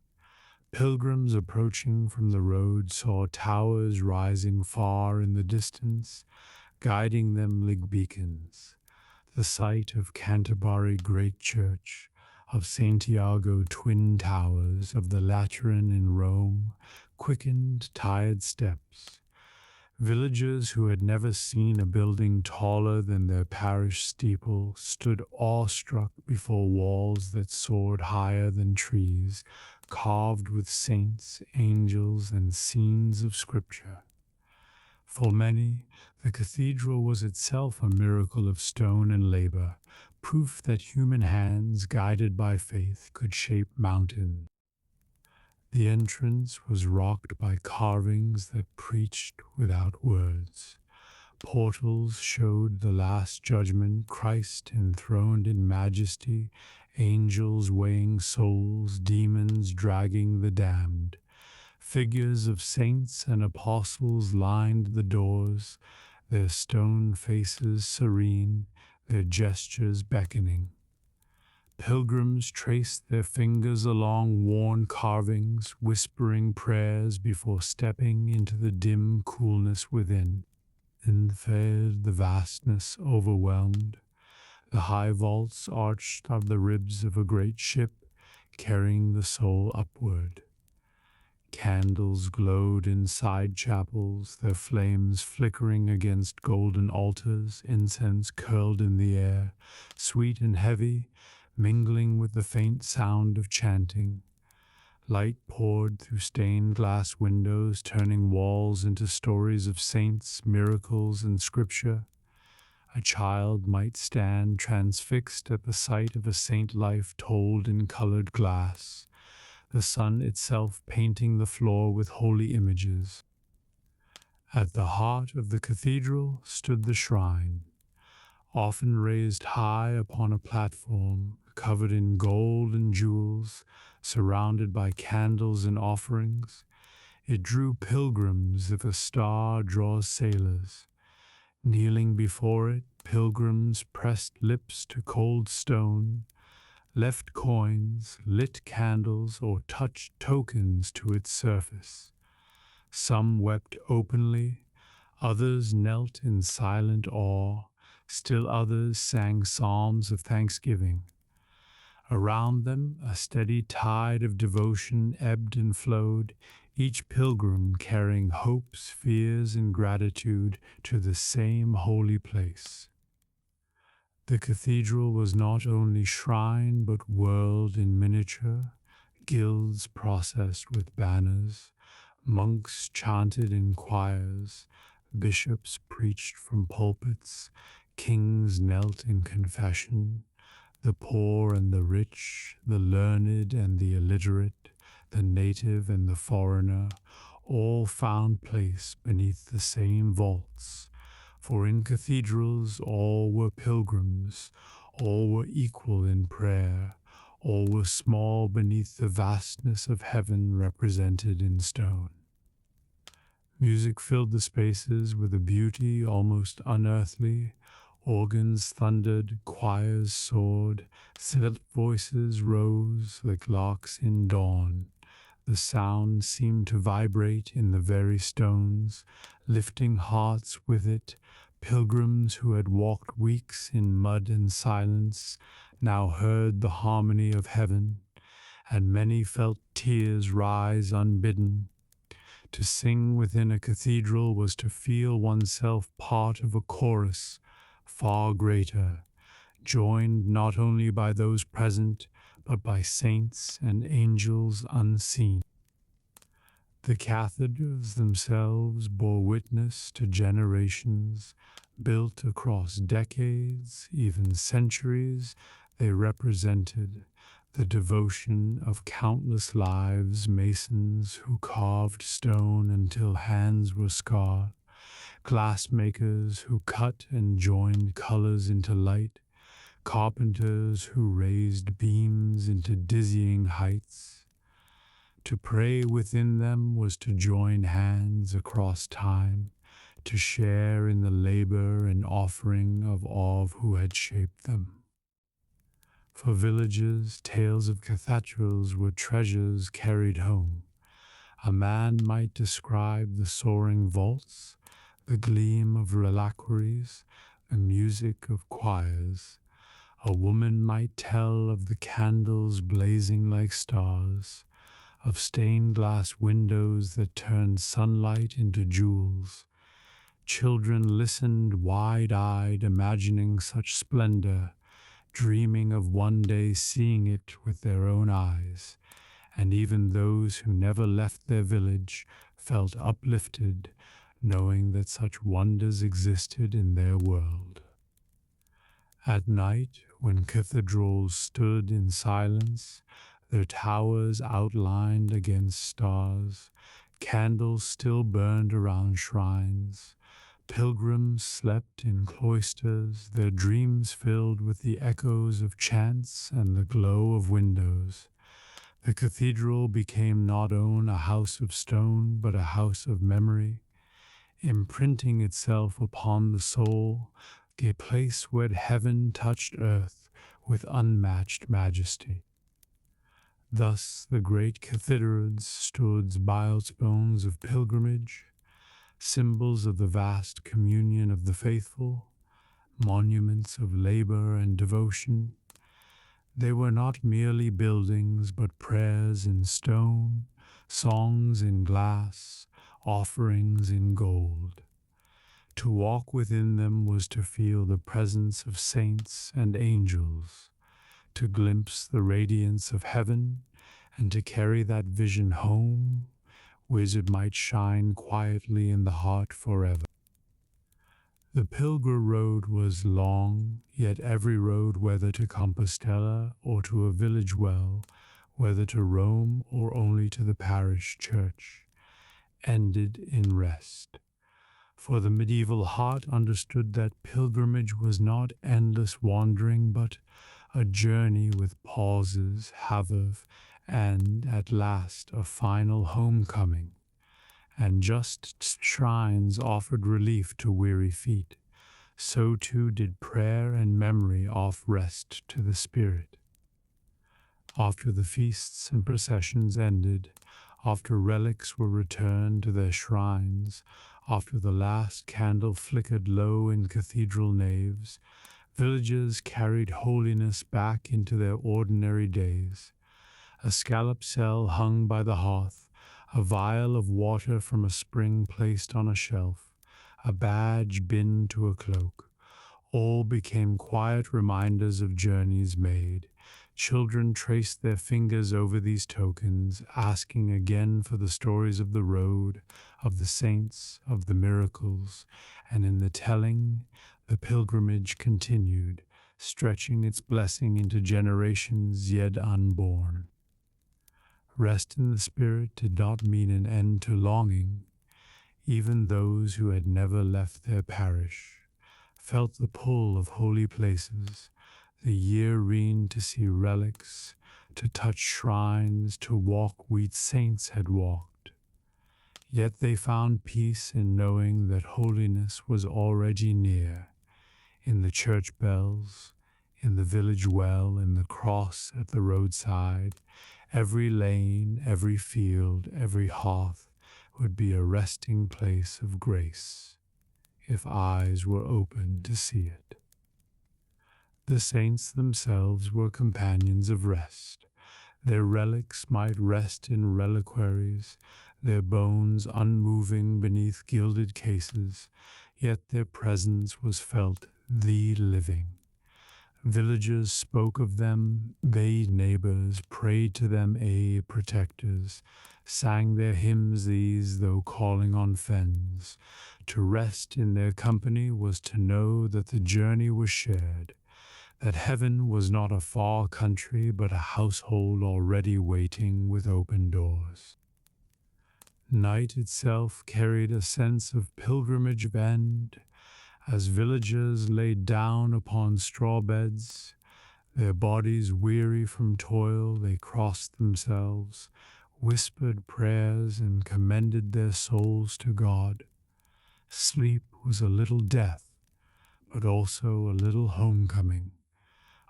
Speaker 1: Pilgrims approaching from the road saw towers rising far in the distance, guiding them like beacons. The sight of Canterbury Great Church, of Santiago Twin Towers, of the Lateran in Rome, quickened tired steps. Villagers who had never seen a building taller than their parish steeple stood awestruck before walls that soared higher than trees, carved with saints, angels, and scenes of Scripture. For many, the cathedral was itself a miracle of stone and labor, proof that human hands, guided by faith, could shape mountains. The entrance was rocked by carvings that preached without words. Portals showed the Last Judgment, Christ enthroned in majesty, angels weighing souls, demons dragging the damned. Figures of saints and apostles lined the doors, their stone faces serene, their gestures beckoning. Pilgrims traced their fingers along worn carvings, whispering prayers before stepping into the dim coolness within. Then fed the vastness overwhelmed. The high vaults arched of the ribs of a great ship, carrying the soul upward. Candles glowed in side chapels, their flames flickering against golden altars, incense curled in the air, sweet and heavy, mingling with the faint sound of chanting. Light poured through stained glass windows, turning walls into stories of saints, miracles, and scripture. A child might stand transfixed at the sight of a saint life told in colored glass, the sun itself painting the floor with holy images. At the heart of the cathedral stood the shrine, often raised high upon a platform, covered in gold and jewels, surrounded by candles and offerings. It drew pilgrims as a star draws sailors. Kneeling before it, pilgrims pressed lips to cold stone, left coins, lit candles, or touched tokens to its surface. Some wept openly, others knelt in silent awe, still others sang psalms of thanksgiving. Around them, a steady tide of devotion ebbed and flowed, each pilgrim carrying hopes, fears, and gratitude to the same holy place. The cathedral was not only shrine, but world in miniature. Guilds processed with banners, monks chanted in choirs, bishops preached from pulpits, kings knelt in confession. The poor and the rich, the learned and the illiterate, the native and the foreigner, all found place beneath the same vaults. For in cathedrals all were pilgrims, all were equal in prayer, All were small beneath the vastness of heaven represented in stone. Music filled the spaces with a beauty almost unearthly. Organs thundered, choirs soared, silent voices rose like larks in dawn. The sound seemed to vibrate in the very stones, lifting hearts with it. Pilgrims who had walked weeks in mud and silence now heard the harmony of heaven, and many felt tears rise unbidden. To sing within a cathedral was to feel oneself part of a chorus far greater, joined not only by those present, but by saints and angels unseen. The cathedrals themselves bore witness to generations, built across decades, even centuries. They represented the devotion of countless lives, masons who carved stone until hands were scarred, glassmakers who cut and joined colors into light, carpenters who raised beams into dizzying heights. To pray within them was to join hands across time, to share in the labor and offering of all who had shaped them. For villages, tales of cathedrals were treasures carried home. A man might describe the soaring vaults, the gleam of reliquaries, the music of choirs. A woman might tell of the candles blazing like stars, of stained glass windows that turned sunlight into jewels. Children listened wide-eyed, imagining such splendor, dreaming of one day seeing it with their own eyes. And even those who never left their village felt uplifted, knowing that such wonders existed in their world. At night, when cathedrals stood in silence, their towers outlined against stars, candles still burned around shrines. Pilgrims slept in cloisters, their dreams filled with the echoes of chants and the glow of windows. The cathedral became not only a house of stone, but a house of memory, imprinting itself upon the soul, a place where heaven touched earth with unmatched majesty. Thus the great cathedrals stood milestones of pilgrimage, symbols of the vast communion of the faithful, monuments of labor and devotion. They were not merely buildings, but prayers in stone, songs in glass, offerings in gold. To walk within them was to feel the presence of saints and angels, to glimpse the radiance of heaven, and to carry that vision home, where it might shine quietly in the heart forever. The pilgrim road was long, yet every road, whether to Compostela or to a village well, whether to Rome or only to the parish church, ended in rest. For the medieval heart understood that pilgrimage was not endless wandering, but a journey with pauses, haveth, and at last a final homecoming. And just shrines offered relief to weary feet, so too did prayer and memory offer rest to the spirit. After the feasts and processions ended, after relics were returned to their shrines, after the last candle flickered low in cathedral naves, villagers carried holiness back into their ordinary days. A scallop cell hung by the hearth, a vial of water from a spring placed on a shelf, a badge pinned to a cloak. All became quiet reminders of journeys made. Children traced their fingers over these tokens, asking again for the stories of the road, of the saints, of the miracles, and in the telling, the pilgrimage continued, stretching its blessing into generations yet unborn. Rest in the spirit did not mean an end to longing. Even those who had never left their parish felt the pull of holy places, the yearning to see relics, to touch shrines, to walk wheat saints had walked. Yet they found peace in knowing that holiness was already near, in the church bells, in the village well, in the cross at the roadside. Every lane, every field, every hearth would be a resting place of grace, if eyes were open to see it. The saints themselves were companions of rest. Their relics might rest in reliquaries, their bones unmoving beneath gilded cases, yet their presence was felt the living. Villagers spoke of them, bade neighbors, prayed to them, protectors, sang their hymns these, though calling on fens. To rest in their company was to know that the journey was shared, that heaven was not a far country, but a household already waiting with open doors. Night itself carried a sense of pilgrimage of end, as villagers lay down upon straw beds, their bodies weary from toil, they crossed themselves, whispered prayers, and commended their souls to God. Sleep was a little death, but also a little homecoming.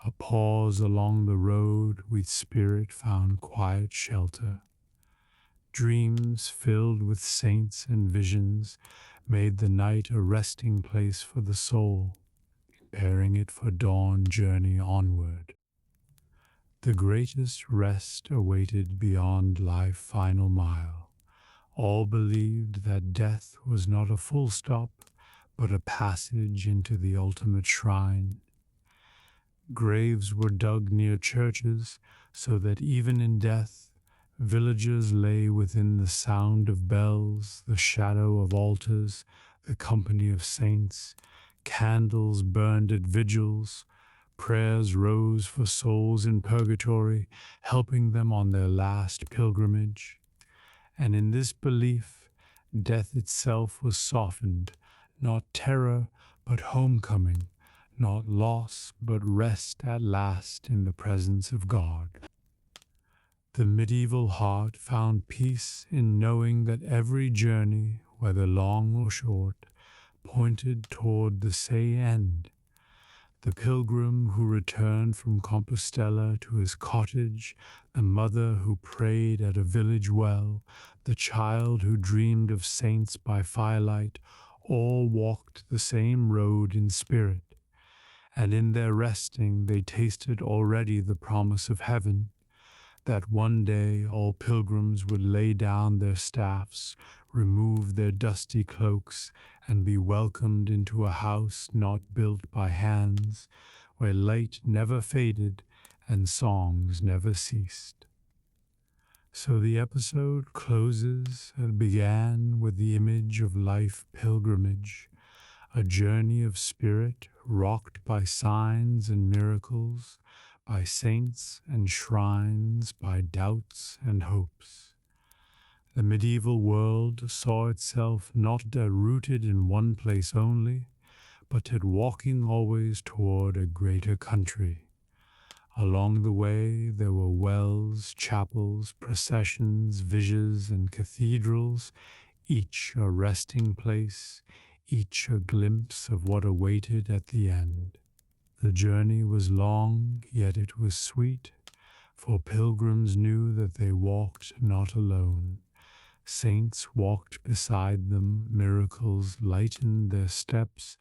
Speaker 1: A pause along the road with spirit found quiet shelter. Dreams filled with saints and visions made the night a resting place for the soul, preparing it for dawn journey onward. The greatest rest awaited beyond life's final mile. All believed that death was not a full stop, but a passage into the ultimate shrine. Graves were dug near churches, so that even in death, villagers lay within the sound of bells, the shadow of altars, the company of saints. Candles burned at vigils, prayers rose for souls in purgatory, helping them on their last pilgrimage. And in this belief, death itself was softened, not terror, but homecoming, not loss, but rest at last in the presence of God. The medieval heart found peace in knowing that every journey, whether long or short, pointed toward the same end. The pilgrim who returned from Compostela to his cottage, the mother who prayed at a village well, the child who dreamed of saints by firelight, all walked the same road in spirit. And in their resting they tasted already the promise of heaven, that one day all pilgrims would lay down their staffs, remove their dusty cloaks, and be welcomed into a house not built by hands, where light never faded and songs never ceased. So the episode closes and began with the image of life pilgrimage, a journey of spirit rocked by signs and miracles, by saints and shrines, by doubts and hopes. The medieval world saw itself not rooted in one place only, but walking always toward a greater country. Along the way there were wells, chapels, processions, visions, and cathedrals, each a resting place, each a glimpse of what awaited at the end. The journey was long, yet it was sweet, for pilgrims knew that they walked not alone. Saints walked beside them, miracles lightened their steps,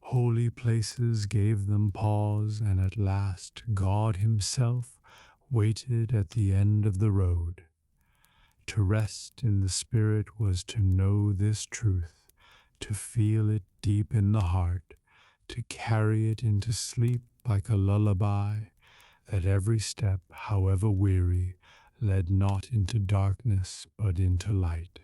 Speaker 1: holy places gave them pause, and at last God Himself waited at the end of the road. To rest in the Spirit was to know this truth, to feel it deep in the heart, to carry it into sleep like a lullaby, that every step, however weary, led not into darkness but into light.